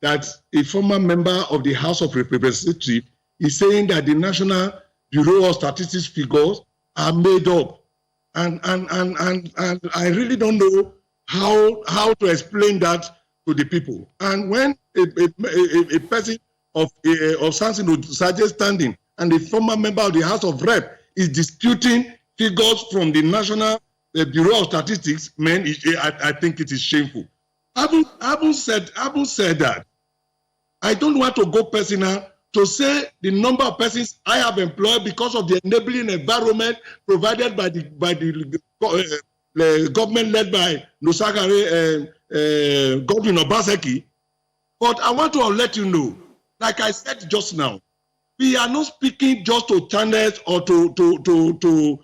that a former member of the House of Representatives is saying that the National Bureau of Statistics figures are made up. And I really don't know how to explain that to the people. And when a person of Samson Osaje standing and a former member of the House of Rep is disputing figures from the National Bureau of Statistics, man, I think it is shameful. Having said that, I don't want to go personal to say the number of persons I have employed because of the enabling environment provided by the government led by Nosakare Godwin Obaseki. But I want to let you know, like I said just now, we are not speaking just to channels or to the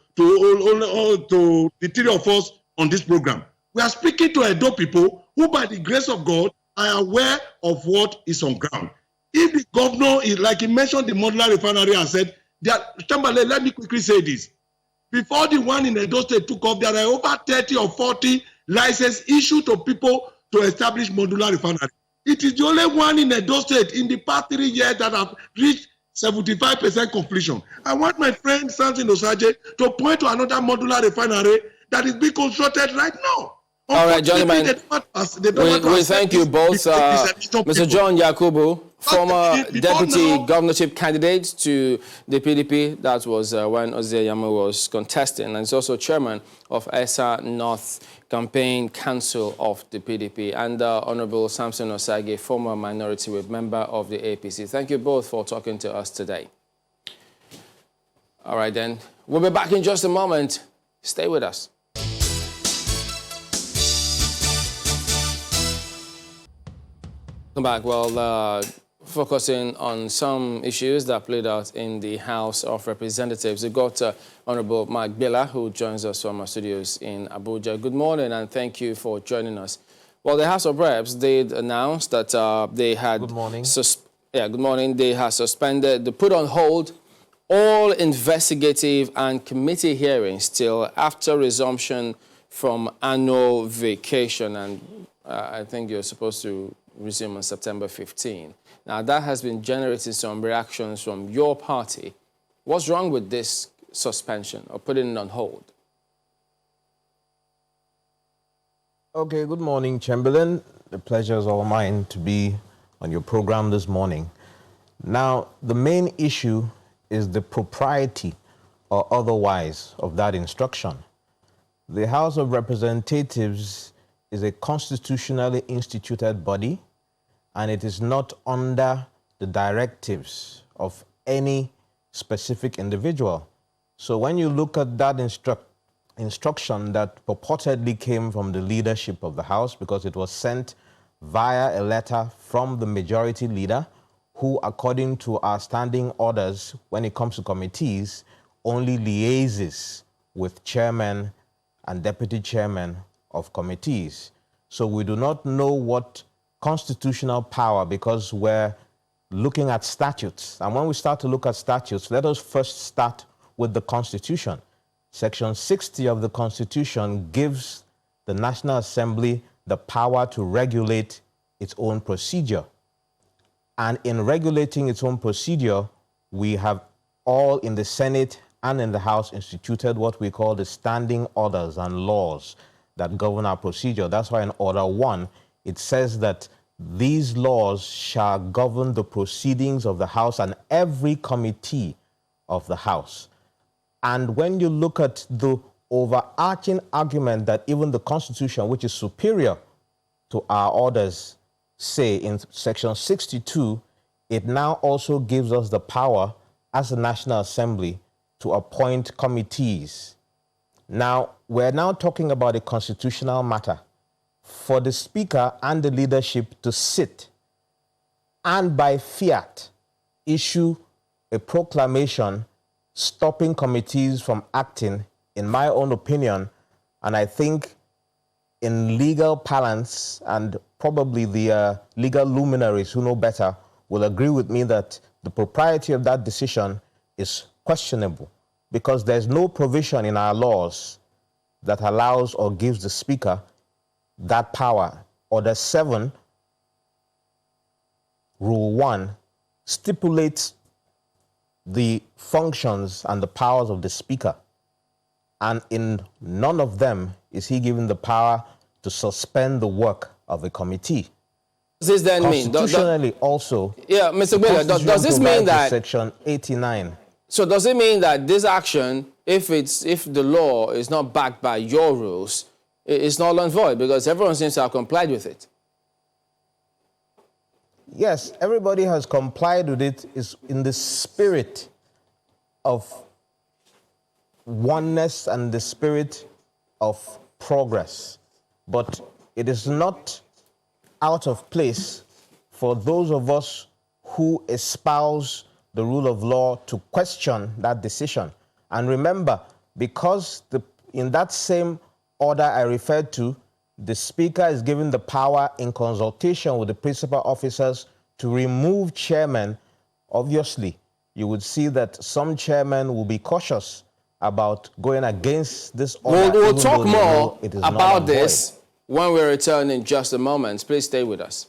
three of us on this program. We are speaking to Edo people who, by the grace of God, are aware of what is on ground. If the governor is, like he mentioned, the modular refinery and said, Chamberlain, let me quickly say this. Before the one in Edo State took off, there are over 30 or 40 licenses issued to people to establish modular refinery. It is the only one in Edo State in the past 3 years that have reached 75% completion. I want my friend Samson Osaje to point to another modular refinery that is being constructed right now. All right, gentlemen, we thank you both. Mr. John Yakubu, former deputy governorship candidate to the PDP, that was when Ozie Yamu was contesting, and he's also chairman of ESA North Campaign Council of the PDP, and Honorable Samson Osaige, former minority whip member of the APC. Thank you both for talking to us today. All right, then. We'll be back in just a moment. Stay with us. Come back. Well, focusing on some issues that played out in the House of Representatives. We've got Honorable Mark Billa, who joins us from our studios in Abuja. Good morning, and thank you for joining us. Well, the House of Reps did announce that they had... Good morning. Good morning. They had suspended, they put on hold all investigative and committee hearings till after resumption from annual vacation. And I think you're supposed to resume on September 15. Now, that has been generating some reactions from your party. What's wrong with this suspension or putting it on hold? Okay, good morning, Chamberlain. The pleasure is all mine to be on your program this morning. Now, the main issue is the propriety or otherwise of that instruction. The House of Representatives is a constitutionally instituted body, and it is not under the directives of any specific individual. So when you look at that instruction that purportedly came from the leadership of the House, because it was sent via a letter from the majority leader, who, according to our standing orders, when it comes to committees, only liaises with chairman and deputy chairman of committees. So we do not know what constitutional power, because we're looking at statutes. And when we start to look at statutes, let us first start with the Constitution. Section 60 of the Constitution gives the National Assembly the power to regulate its own procedure. And in regulating its own procedure, we have all in the Senate and in the House instituted what we call the standing orders and laws that govern our procedure. That's why in Order 1, it says that these laws shall govern the proceedings of the House and every committee of the House. And when you look at the overarching argument that even the Constitution, which is superior to our orders, say in Section 62, it now also gives us the power as a National Assembly to appoint committees. Now, we're now talking about a constitutional matter. For the Speaker and the leadership to sit and by fiat issue a proclamation stopping committees from acting, in my own opinion, and I think in legal parlance, and probably the legal luminaries who know better will agree with me that the propriety of that decision is questionable, because there's no provision in our laws that allows or gives the Speaker that power. Order 7 Rule 1 stipulates the functions and the powers of the Speaker. And in none of them is he given the power to suspend the work of a committee. Does this then mean? Constitutionally also, yeah, Mr. Gbele, does this mean that Section 89? So does it mean that this action, if the law is not backed by your rules, it's null and void because everyone seems to have complied with it? Yes, everybody has complied with it. Is in the spirit of oneness and the spirit of progress. But it is not out of place for those of us who espouse the rule of law to question that decision. And remember, because in that same order I referred to, the Speaker is given the power in consultation with the principal officers to remove chairmen. Obviously, you would see that some chairmen will be cautious about going against this order. We'll talk more about this when we return in just a moment. Please stay with us.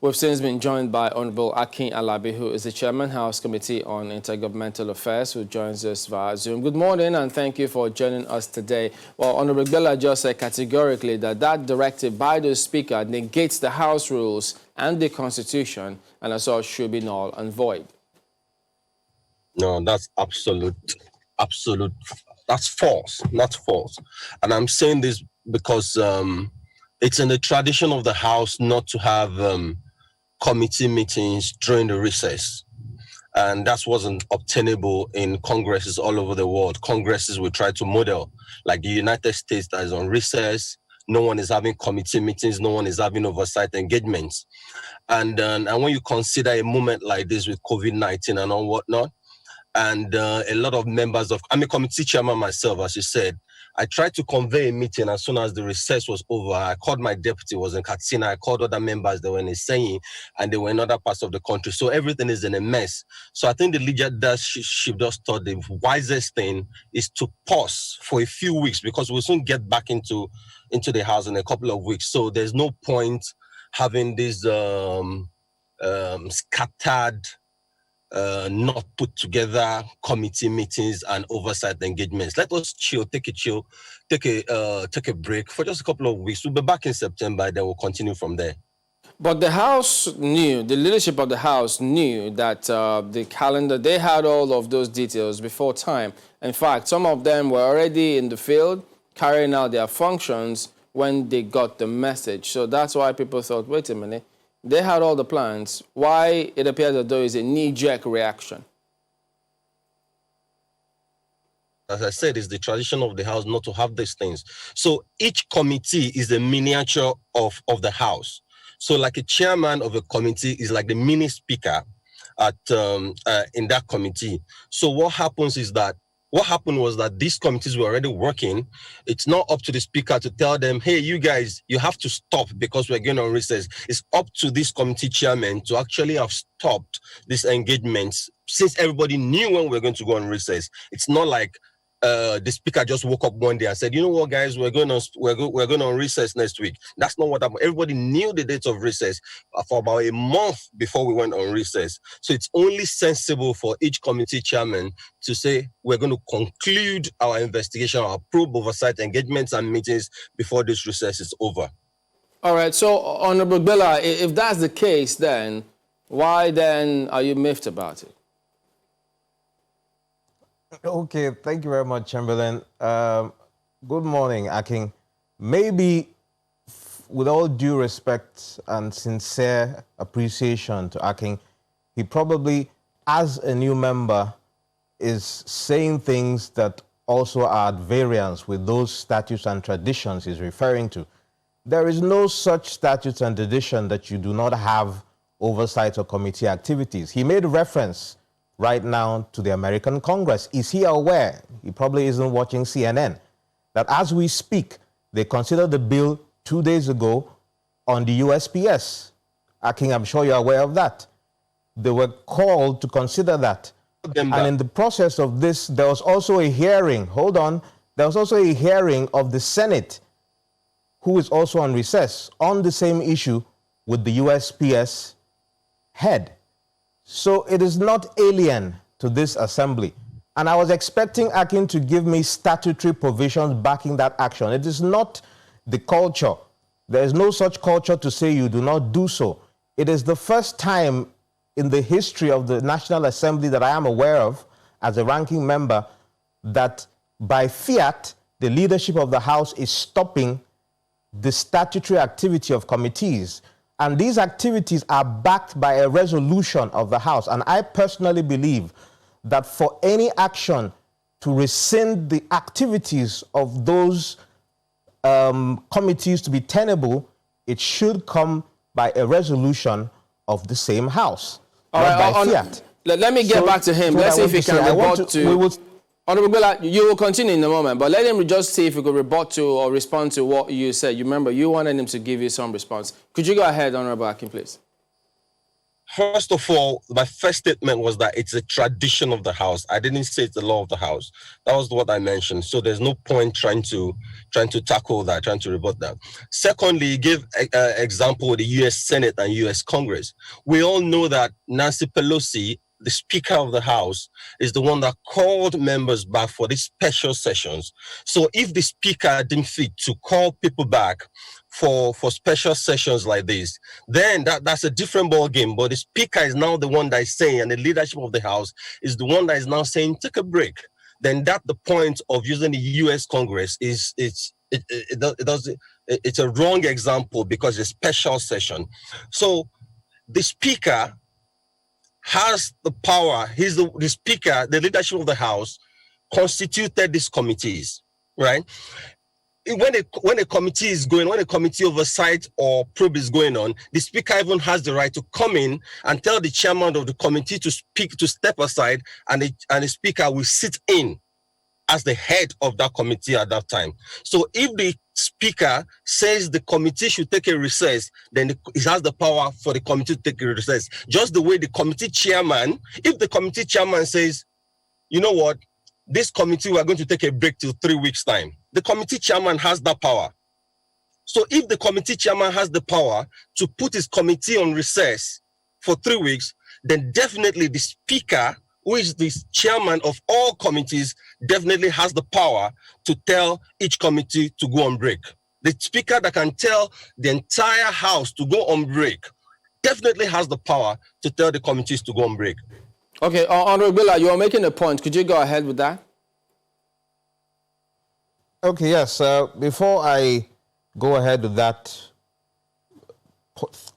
We've since been joined by Honorable Akin Alabi, who is the Chairman, House Committee on Intergovernmental Affairs, who joins us via Zoom. Good morning, and thank you for joining us today. Well, Honorable Gbele just said categorically that directive by the Speaker negates the House rules and the Constitution, and as such should be null and void. No, that's absolute. That's false, not false. And I'm saying this because it's in the tradition of the House not to have committee meetings during the recess. And that wasn't obtainable in congresses all over the world. Congresses will try to model, like the United States that is on recess. No one is having committee meetings. No one is having oversight engagements. And when you consider a moment like this with COVID-19 and all whatnot, and a lot of members of, I'm a committee chairman myself, as you said, I tried to convey a meeting as soon as the recess was over. I called my deputy, was in Katsina. I called other members, they were in Isenyi, and they were in other parts of the country. So everything is in a mess. So I think the leadership just thought the wisest thing is to pause for a few weeks because we'll soon get back into the House in a couple of weeks. So there's no point having these scattered, not put together committee meetings and oversight engagements. Let us take a break for just a couple of weeks. We'll be back in September, then we'll continue from there. But the House knew, the leadership of the House knew that the calendar, they had all of those details before time. In fact, some of them were already in the field carrying out their functions when they got the message. So that's why people thought, wait a minute, they had all the plans. Why it appears as though it's a knee-jerk reaction? As I said, it's the tradition of the House not to have these things. So each committee is a miniature of the House. So like a chairman of a committee is like the mini speaker at in that committee. So what happened was that these committees were already working. It's not up to the speaker to tell them, hey, you guys, you have to stop because we're going on recess. It's up to this committee chairman to actually have stopped these engagements since everybody knew when we were going to go on recess. It's not like the speaker just woke up one day and said, you know what, guys, we're going on recess next week. That's not what happened. Everybody knew the date of recess for about a month before we went on recess. So it's only sensible for each committee chairman to say, we're going to conclude our investigation, our probe, oversight engagements and meetings before this recess is over. All right. So, Honorable Gbele, if that's the case, then why then are you miffed about it? Okay, thank you very much, Chamberlain. Good morning, Akin. Maybe, with all due respect and sincere appreciation to Akin, he probably, as a new member, is saying things that also are at variance with those statutes and traditions he's referring to. There is no such statutes and tradition that you do not have oversight or committee activities. He made reference right now to the American Congress. Is he aware, he probably isn't watching CNN, that as we speak, they considered the bill 2 days ago on the USPS? Akin, I'm sure you're aware of that. They were called to consider that them And in the process of this, there was also a hearing. Hold on. There was also a hearing of the Senate, who is also on recess, on the same issue with the USPS head. So it is not alien to this assembly. And I was expecting Akin to give me statutory provisions backing that action. It is not the culture. There is no such culture to say you do not do so. It is the first time in the history of the National Assembly that I am aware of, as a ranking member, that by fiat, the leadership of the House is stopping the statutory activity of committees. And these activities are backed by a resolution of the House. And I personally believe that for any action to rescind the activities of those committees to be tenable, it should come by a resolution of the same House, not by fiat. Let me get back to him. Let's see if he can rebut to... Honorable Bella, you will continue in a moment, but let him just see if he could rebut to or respond to what you said. You remember, you wanted him to give you some response. Could you go ahead, Honorable Akin, please? First of all, my first statement was that it's a tradition of the House. I didn't say it's the law of the House. That was what I mentioned. So there's no point trying to tackle that, trying to rebut that. Secondly, he gave example with the U.S. Senate and U.S. Congress. We all know that Nancy Pelosi, the Speaker of the House, is the one that called members back for these special sessions. So if the Speaker deemed fit to call people back for special sessions like this, then that's a different ball game. But the Speaker is now the one that is saying, and the leadership of the House is the one that is now saying, take a break. Then that's the point of using the U.S. Congress. It's a wrong example because it's a special session. So the Speaker has the power. He's the Speaker, the leadership of the House constituted these committees, right? When a committee is going, when a committee oversight or probe is going on, the Speaker even has the right to come in and tell the chairman of the committee to step aside, and the Speaker will sit in as the head of that committee at that time. So if the Speaker says the committee should take a recess, then he has the power for the committee to take a recess. Just the way the committee chairman, if the committee chairman says, you know what, this committee, we are going to take a break till 3 weeks' time, the committee chairman has that power. So if the committee chairman has the power to put his committee on recess for 3 weeks, then definitely the Speaker, who is the chairman of all committees, definitely has the power to tell each committee to go on break. The Speaker that can tell the entire House to go on break definitely has the power to tell the committees to go on break. Okay, Honorable Bella, you are making a point. Could you go ahead with that? Okay, yes. Before I go ahead with that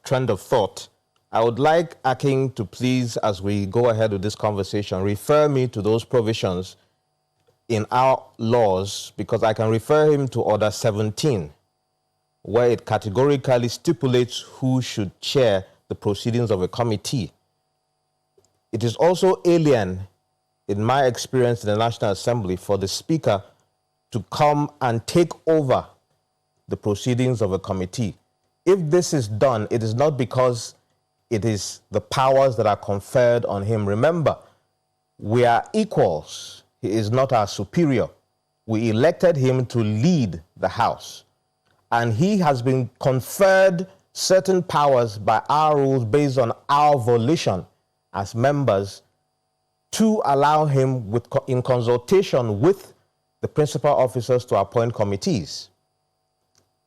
trend of thought, I would like Akin to please, as we go ahead with this conversation, refer me to those provisions in our laws, because I can refer him to Order 17, where it categorically stipulates who should chair the proceedings of a committee. It is also alien, in my experience in the National Assembly, for the Speaker to come and take over the proceedings of a committee. If this is done, it is not because it is the powers that are conferred on him. Remember, we are equals. He is not our superior. We elected him to lead the House, and he has been conferred certain powers by our rules based on our volition as members to allow him, in consultation with the principal officers, to appoint committees.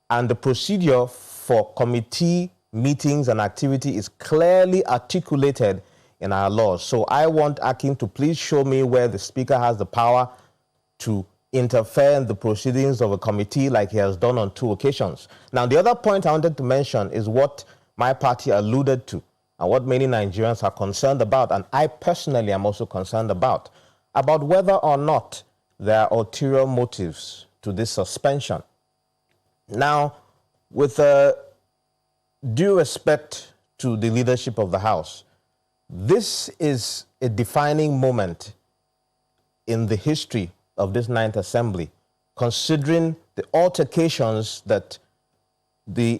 And the procedure for committee meetings and activity is clearly articulated in our laws. So I want Akin to please show me where the Speaker has the power to interfere in the proceedings of a committee like he has done on 2 occasions. Now, the other point I wanted to mention is what my party alluded to and what many Nigerians are concerned about, and I personally am also concerned about whether or not there are ulterior motives to this suspension. Now, with due respect to the leadership of the House, this is a defining moment in the history of this 9th Assembly, considering the altercations that the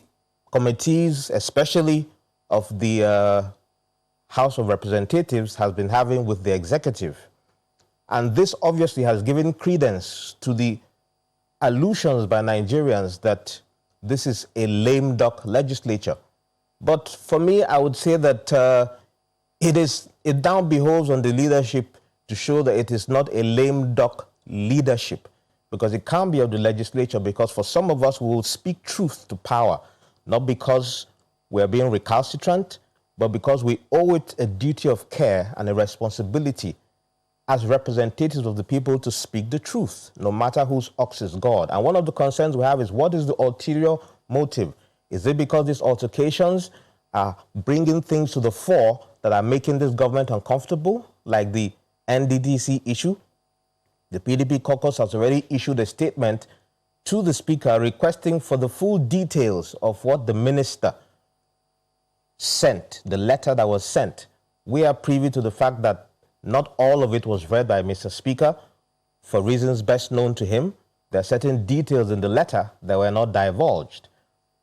committees, especially of the House of Representatives has been having with the executive. And this obviously has given credence to the allusions by Nigerians that this is a lame duck legislature. But for me, I would say that it now behoves on the leadership to show that it is not a lame duck leadership, because it can't be of the legislature, because for some of us, we will speak truth to power, not because we are being recalcitrant, but because we owe it a duty of care and a responsibility as representatives of the people to speak the truth, no matter whose ox is God. And one of the concerns we have is, what is the ulterior motive? Is it because these altercations are bringing things to the fore that are making this government uncomfortable, like the NDDC issue? The PDP caucus has already issued a statement to the Speaker requesting for the full details of what the minister sent, the letter that was sent. We are privy to the fact that not all of it was read by Mr. Speaker for reasons best known to him. There are certain details in the letter that were not divulged.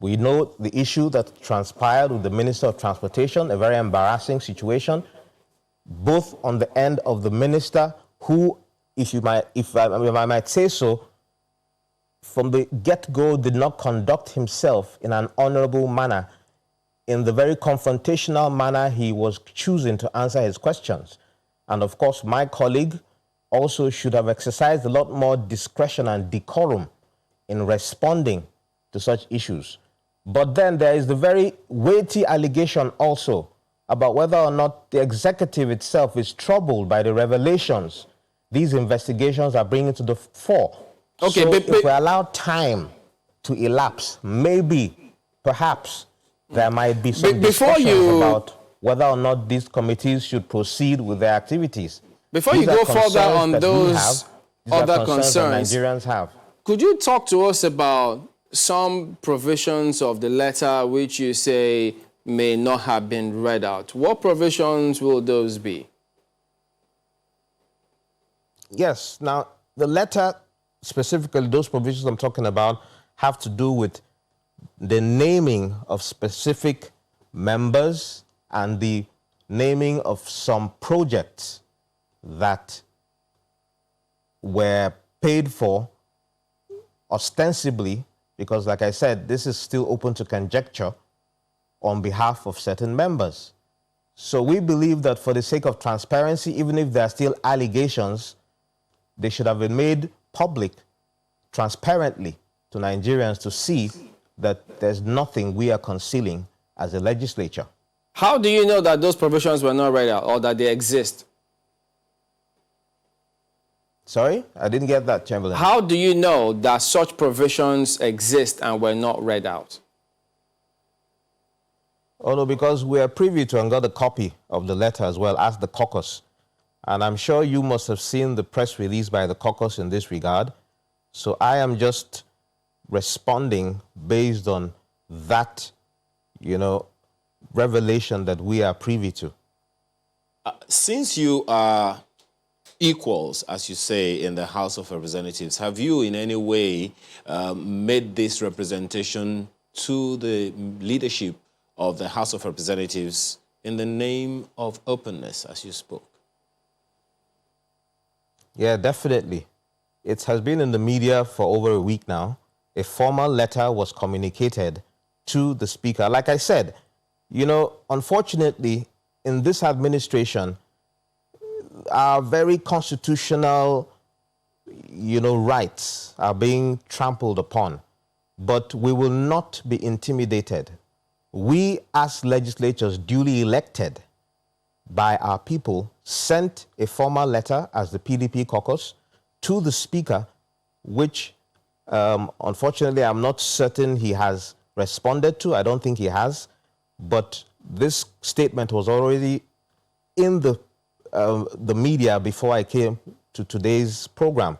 We know the issue that transpired with the Minister of Transportation, a very embarrassing situation, both on the end of the minister who, if I might say so, from the get-go did not conduct himself in an honorable manner, in the very confrontational manner he was choosing to answer his questions. And of course, my colleague also should have exercised a lot more discretion and decorum in responding to such issues. But then there is the very weighty allegation also about whether or not the executive itself is troubled by the revelations these investigations are bringing to the fore. Okay, so if we allow time to elapse, maybe, perhaps, there might be some discussions about whether or not these committees should proceed with their activities. Before you go further on those other concerns Nigerians have, could you talk to us about some provisions of the letter which you say may not have been read out? What provisions will those be? Yes. Now, the letter, specifically those provisions I'm talking about, have to do with the naming of specific members and the naming of some projects that were paid for ostensibly, because like I said, this is still open to conjecture, on behalf of certain members. So we believe that for the sake of transparency, even if there are still allegations, they should have been made public transparently to Nigerians to see that there's nothing we are concealing as a legislature. How do you know that those provisions were not read out or that they exist? Sorry? I didn't get that, Chamberlain. How do you know that such provisions exist and were not read out? Oh, no, because we are privy to and got a copy of the letter as well as the caucus. And I'm sure you must have seen the press release by the caucus in this regard. So I am just responding based on that, revelation that we are privy to. Since you are equals, as you say, in the House of Representatives, have you in any way made this representation to the leadership of the House of Representatives in the name of openness, as you spoke? Yeah, definitely. It has been in the media for over a week now. A formal letter was communicated to the Speaker. Like I said, unfortunately, in this administration, our very constitutional, rights are being trampled upon. But we will not be intimidated. We, as legislators duly elected by our people, sent a formal letter as the PDP caucus to the Speaker, which unfortunately I'm not certain he has responded to. I don't think he has. But this statement was already in the media before I came to today's program.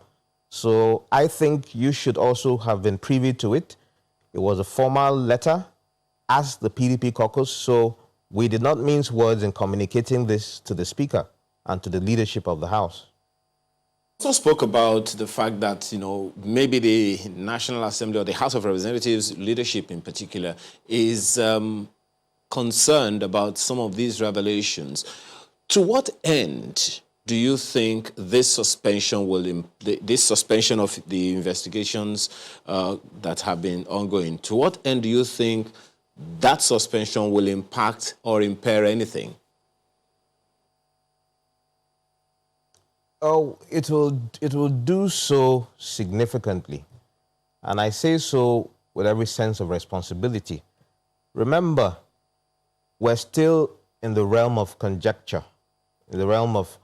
So I think you should also have been privy to it. It was a formal letter as the PDP caucus, so we did not mince words in communicating this to the Speaker and to the leadership of the House. Also spoke about the fact that, maybe the National Assembly or the House of Representatives leadership in particular is concerned about some of these revelations. To what end do you think this suspension this suspension of the investigations that have been ongoing, to what end do you think that suspension will impact or impair anything? Oh, it will do so significantly. And I say so with every sense of responsibility. Remember, we're still in the realm of conjecture, in the realm of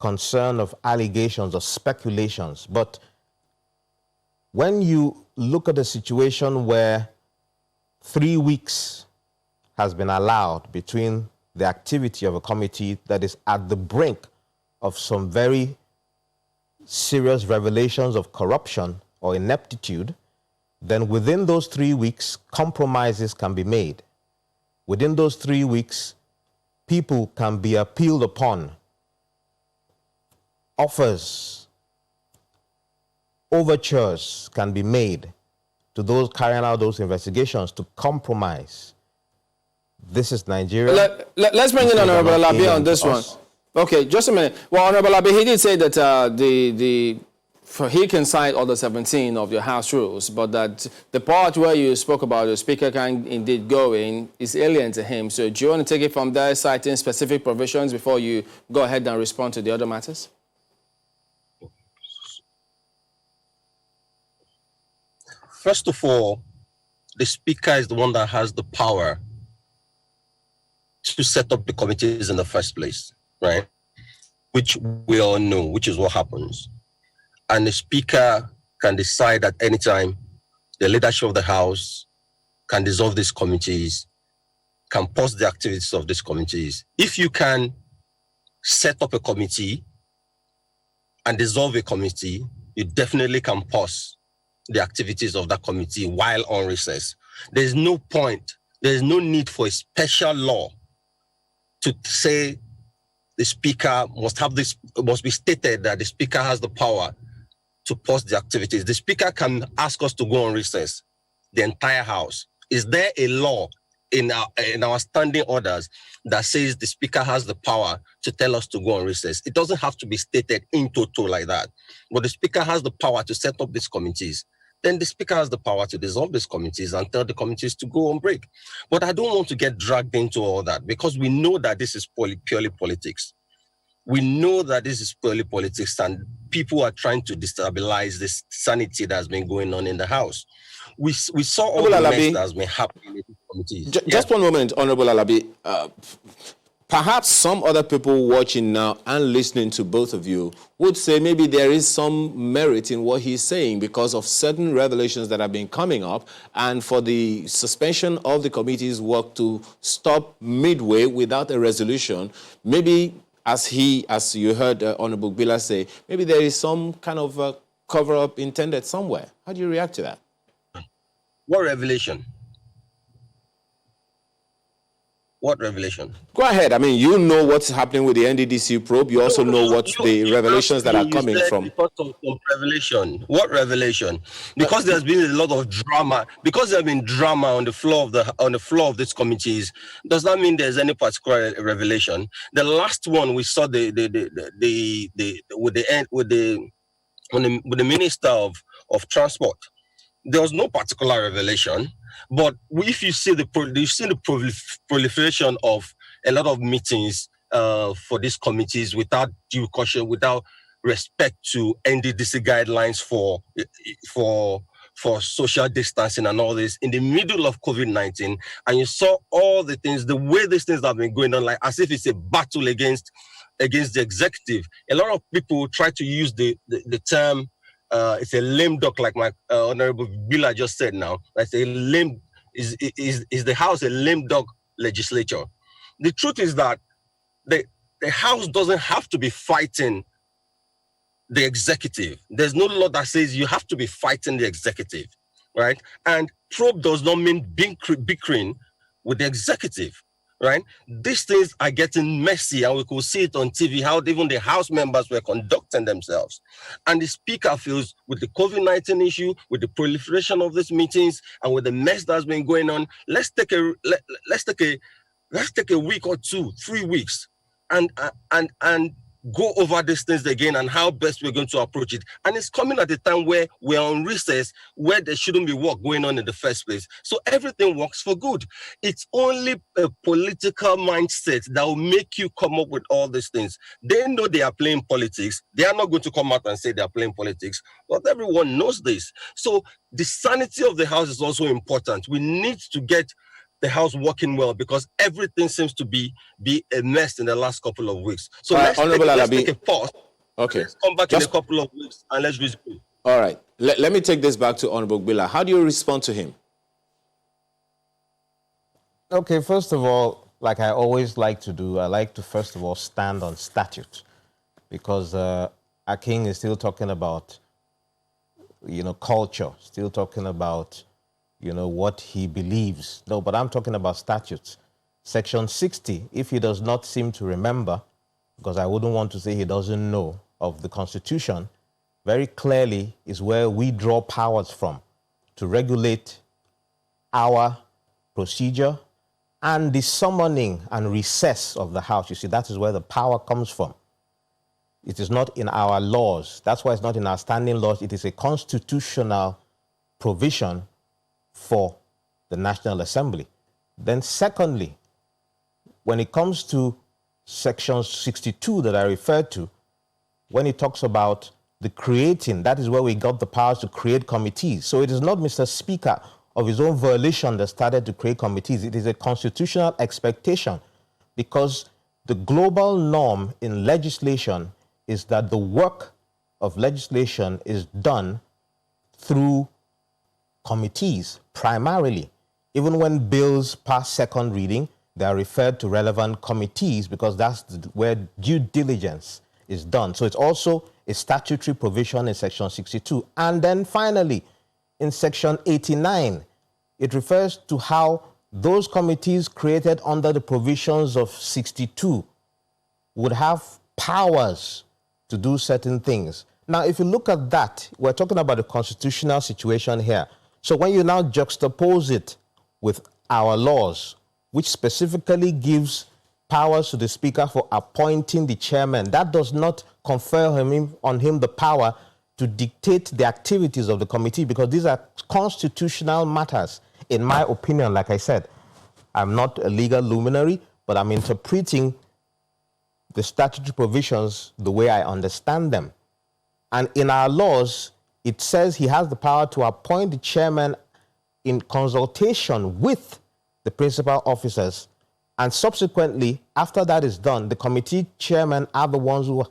concern of allegations or speculations. But when you look at a situation where 3 weeks has been allowed between the activity of a committee that is at the brink of some very serious revelations of corruption or ineptitude, then within those 3 weeks, compromises can be made. Within those 3 weeks, people can be appealed upon. Offers, overtures can be made to those carrying out those investigations to compromise. This is Nigeria. Let's bring in Honorable Alabi on this one. Okay, just a minute. Well, Honorable Alabi, he did say that he can cite all the 17 of your House rules, but that the part where you spoke about the Speaker can indeed go in is alien to him. So do you want to take it from there, citing specific provisions before you go ahead and respond to the other matters? First of all, the Speaker is the one that has the power to set up the committees in the first place, right? Which we all know, which is what happens. And the Speaker can decide at any time, the leadership of the House can dissolve these committees, can pause the activities of these committees. If you can set up a committee and dissolve a committee, you definitely can pause the activities of that committee while on recess. There's no point, there's no need for a special law to say the Speaker must be stated that the Speaker has the power to pause the activities. The Speaker can ask us to go on recess, the entire House. Is there a law in our standing orders that says the Speaker has the power to tell us to go on recess? It doesn't have to be stated in toto like that. But the Speaker has the power to set up these committees. Then the Speaker has the power to dissolve these committees and tell the committees to go on break. But I don't want to get dragged into all that because we know that this is purely politics. We know that this is purely politics and people are trying to destabilize this sanity that has been going on in the House. We saw all the mess that has been happening in the committees. Just one moment, Honorable Alabi. Perhaps some other people watching now and listening to both of you would say maybe there is some merit in what he's saying because of certain revelations that have been coming up, and for the suspension of the committee's work to stop midway without a resolution, maybe as you heard Honorable Bila say, maybe there is some kind of cover-up intended somewhere. How do you react to that? What revelation? What revelation? Go ahead. I mean, you know what's happening with the NDDC probe. You also know what the revelations that are coming from. Revelation. What revelation? Because there's been a lot of drama. Because there's been drama on the floor of these committees, does that mean there's any particular revelation? The last one we saw with the Minister of Transport, there was no particular revelation. But if you see the proliferation of a lot of meetings for these committees without due caution, without respect to NDDC guidelines for social distancing and all this in the middle of COVID-19, and you saw all the things, the way these things have been going on, like as if it's a battle against the executive. A lot of people try to use the term. It's a lame duck, like my Honorable Bila just said now. It's a lame, is the House a lame duck legislature? The truth is that the House doesn't have to be fighting the executive. There's no law that says you have to be fighting the executive, right? And probe does not mean bickering with the executive. right? These things are getting messy, and we could see it on TV, how even the House members were conducting themselves. And the Speaker feels with the COVID-19 issue, with the proliferation of these meetings, and with the mess that's been going on, let's take a week or 2, 3 weeks and go over these things again and how best we're going to approach it. And it's coming at a time where we're on recess, where there shouldn't be work going on in the first place. So everything works for good. It's only a political mindset that will make you come up with all these things. They know they are playing politics. They are not going to come out and say they are playing politics, but everyone knows this. So the sanity of the House is also important. We need to get the House working well, because everything seems to be a mess in the last couple of weeks. So let's take a pause. Okay. Let's come back in a couple of weeks and let's resume. All right. Let me take this back to Honorable Gbila. How do you respond to him? Okay, first of all, like I always like to do, I like to first of all stand on statute, because Aking is still talking about, culture, still talking about what he believes. No, but I'm talking about statutes. Section 60, if he does not seem to remember, because I wouldn't want to say he doesn't know of the Constitution, very clearly is where we draw powers from to regulate our procedure and the summoning and recess of the House. You see, that is where the power comes from. It is not in our laws. That's why it's not in our standing laws. It is a constitutional provision for the National Assembly. Then secondly, when it comes to Section 62 that I referred to, when it talks about the creating, that is where we got the powers to create committees. So it is not Mr. Speaker of his own volition that started to create committees. It is a constitutional expectation, because the global norm in legislation is that the work of legislation is done through committees primarily. Even when bills pass second reading, they are referred to relevant committees, because that's where due diligence is done. So it's also a statutory provision in Section 62. And then finally, in Section 89, it refers to how those committees created under the provisions of 62 would have powers to do certain things. Now, if you look at that, we're talking about the constitutional situation here. So when you now juxtapose it with our laws, which specifically gives powers to the Speaker for appointing the chairman, that does not confer on him the power to dictate the activities of the committee, because these are constitutional matters, in my opinion. Like I said, I'm not a legal luminary, but I'm interpreting the statutory provisions the way I understand them. And in our laws, it says he has the power to appoint the chairman in consultation with the principal officers. And subsequently, after that is done, the committee chairmen are the ones who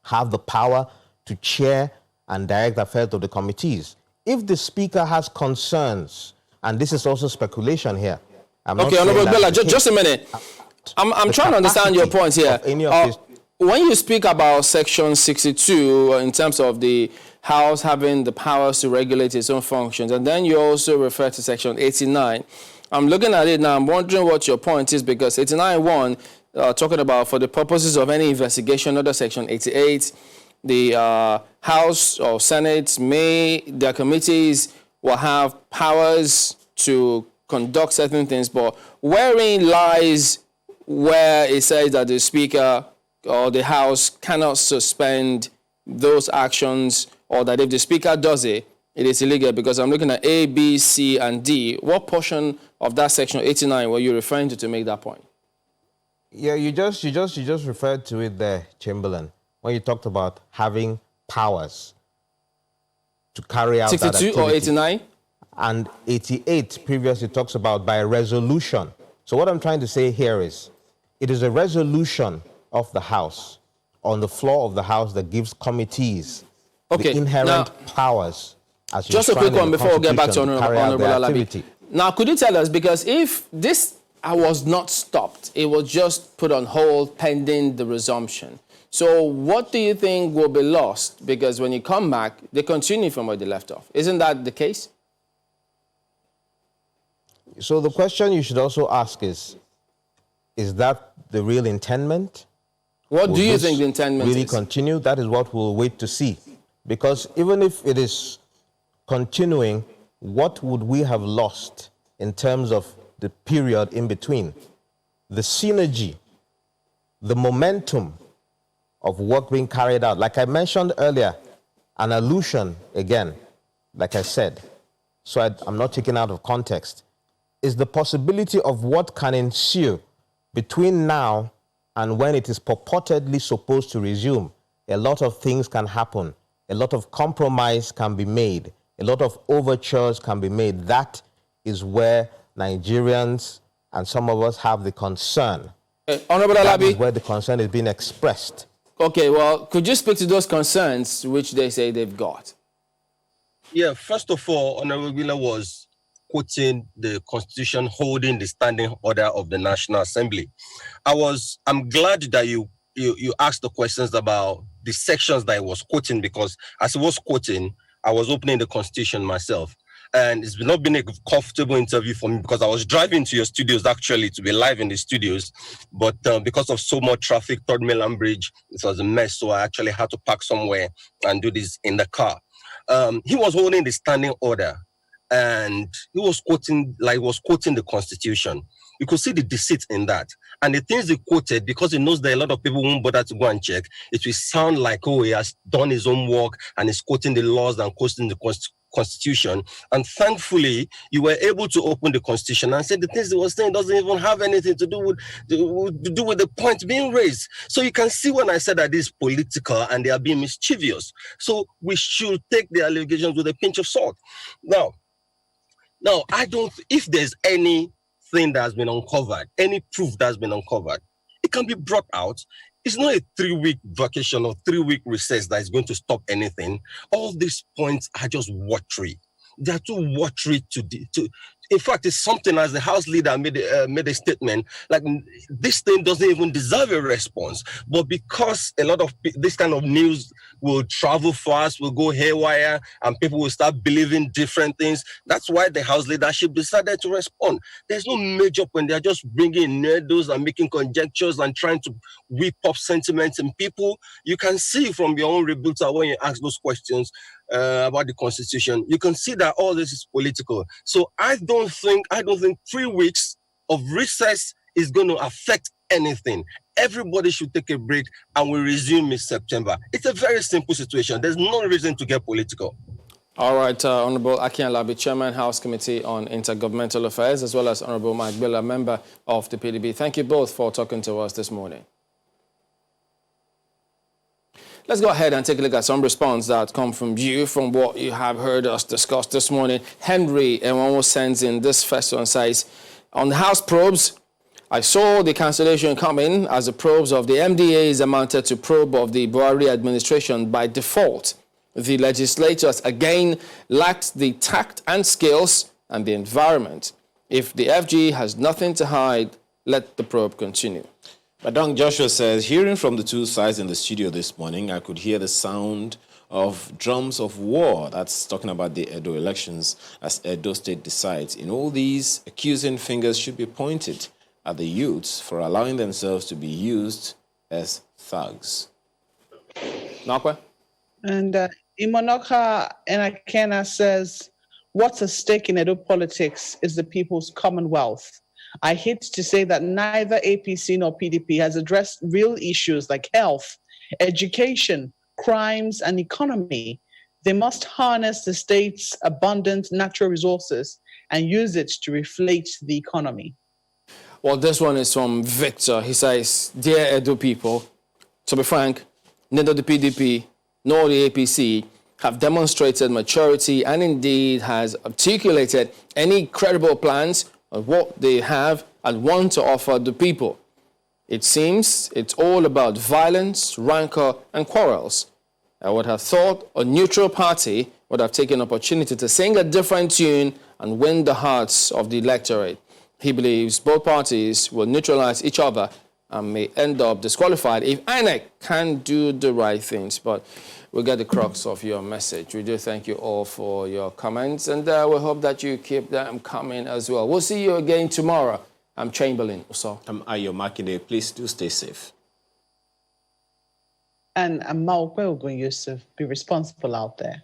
have the power to chair and direct affairs of the committees. If the Speaker has concerns, and this is also speculation here. Okay, Honorable Gbila, just a minute. I'm trying to understand your point here. When you speak about Section 62 in terms of the House having the powers to regulate its own functions, and then you also refer to Section 89, I'm looking at it now, I'm wondering what your point is, because 89.1, talking about for the purposes of any investigation under Section 88, the House or Senate their committees will have powers to conduct certain things, but wherein lies where it says that the Speaker or the House cannot suspend those actions, or that if the Speaker does it, it is illegal, because I'm looking at A, B, C, and D. What portion of that Section 89 were you referring to make that point? Yeah, you just referred to it there, Chamberlain, when you talked about having powers to carry out 62 that activity. Or 89? And 88 previously talks about by resolution. So what I'm trying to say here is, it is a resolution of the House, on the floor of the House, that gives committees the inherent powers. As just a quick one before we get back to Honorable Alabi. Now, could you tell us, because if this was not stopped, it was just put on hold pending the resumption. So what do you think will be lost? Because when you come back, they continue from where they left off. Isn't that the case? So the question you should also ask is, Is that the real intendment? What Will do you this think the intendment really is? continue? That is what we'll wait to see. Because even if it is continuing, what would we have lost in terms of the period in between? The synergy, the momentum of work being carried out. Like I mentioned earlier, an allusion, again, like I said, so I'm not taken out of context, is the possibility of what can ensue between now and when it is purportedly supposed to resume. A lot of things can happen. A lot of compromise can be made. A lot of overtures can be made. That is where Nigerians and some of us have the concern. Honorable That is Alabi. where the concern is being expressed. Okay, well, could you speak to those concerns which they say they've got? Yeah, first of all, Honorable Wheeler was quoting the Constitution holding the standing order of the National Assembly. I'm glad that you asked the questions about the sections that I was quoting, because as I was quoting, I was opening the Constitution myself. And it's not been a comfortable interview for me because I was driving to your studios actually to be live in the studios. But because of so much traffic, Third Mainland Bridge, it was a mess. So I actually had to park somewhere and do this in the car. He was holding the standing order and he was quoting the Constitution. You could see the deceit in that. And the things he quoted, because he knows that a lot of people won't bother to go and check, it will sound like, oh, he has done his own work and he's quoting the laws and quoting the Constitution. And thankfully, you were able to open the Constitution and say the things he was saying doesn't even have anything to do with the point being raised. So you can see when I said that this is political and they are being mischievous. So we should take the allegations with a pinch of salt. Now, if there's anything that has been uncovered, any proof that has been uncovered, it can be brought out. It's not a 3-week vacation or 3-week recess that is going to stop anything. All these points are just watery. They are too watery in fact, it's something as the House leader made a statement, like this thing doesn't even deserve a response. But because a lot of this kind of news will travel fast, will go haywire, and people will start believing different things, that's why the House leadership decided to respond. There's no major point. They're just bringing in nerdos and making conjectures and trying to whip up sentiments in people. You can see from your own rebuttal when you ask those questions about the Constitution, you can see that all this is political. So I don't think 3 weeks of recess is going to affect anything. Everybody should take a break and we resume in September. It's a very simple situation. There's no reason to get political. All right, Honorable Akin Alabi, Chairman, House Committee on Intergovernmental Affairs, as well as Honorable Mike Billa, member of the PDP. Thank you both for talking to us this morning. Let's go ahead and take a look at some response that come from you, from what you have heard us discuss this morning. Henry almost sends in this first one, says, on the House probes, I saw the cancellation coming as the probes of the MDAs amounted to probe of the Buhari administration by default. The legislators again lacked the tact and skills and the environment. If the FG has nothing to hide, let the probe continue. Badong Joshua says, hearing from the two sides in the studio this morning, I could hear the sound of drums of war. That's talking about the Edo elections as Edo State decides. In all these, accusing fingers should be pointed at the youths for allowing themselves to be used as thugs. Nakwe? And Imonoka Enakena says, what's at stake in Edo politics is the people's commonwealth. I hate to say that neither APC nor PDP has addressed real issues like health, education, crimes, and economy. They must harness the state's abundant natural resources and use it to reflate the economy. Well, this one is from Victor. He says, dear Edo people, to be frank, neither the PDP nor the APC have demonstrated maturity and indeed has articulated any credible plans of what they have and want to offer the people. It seems it's all about violence, rancor, and quarrels. I would have thought a neutral party would have taken opportunity to sing a different tune and win the hearts of the electorate. He believes both parties will neutralize each other and may end up disqualified if INEC can't do the right things. But we'll get the crux of your message. We do thank you all for your comments, and we hope that you keep them coming as well. We'll see you again tomorrow I'm Chamberlain Uso. I'm Ayo Makinde. Please do stay safe. And Maokwe Ogun Yusuf, be responsible out there.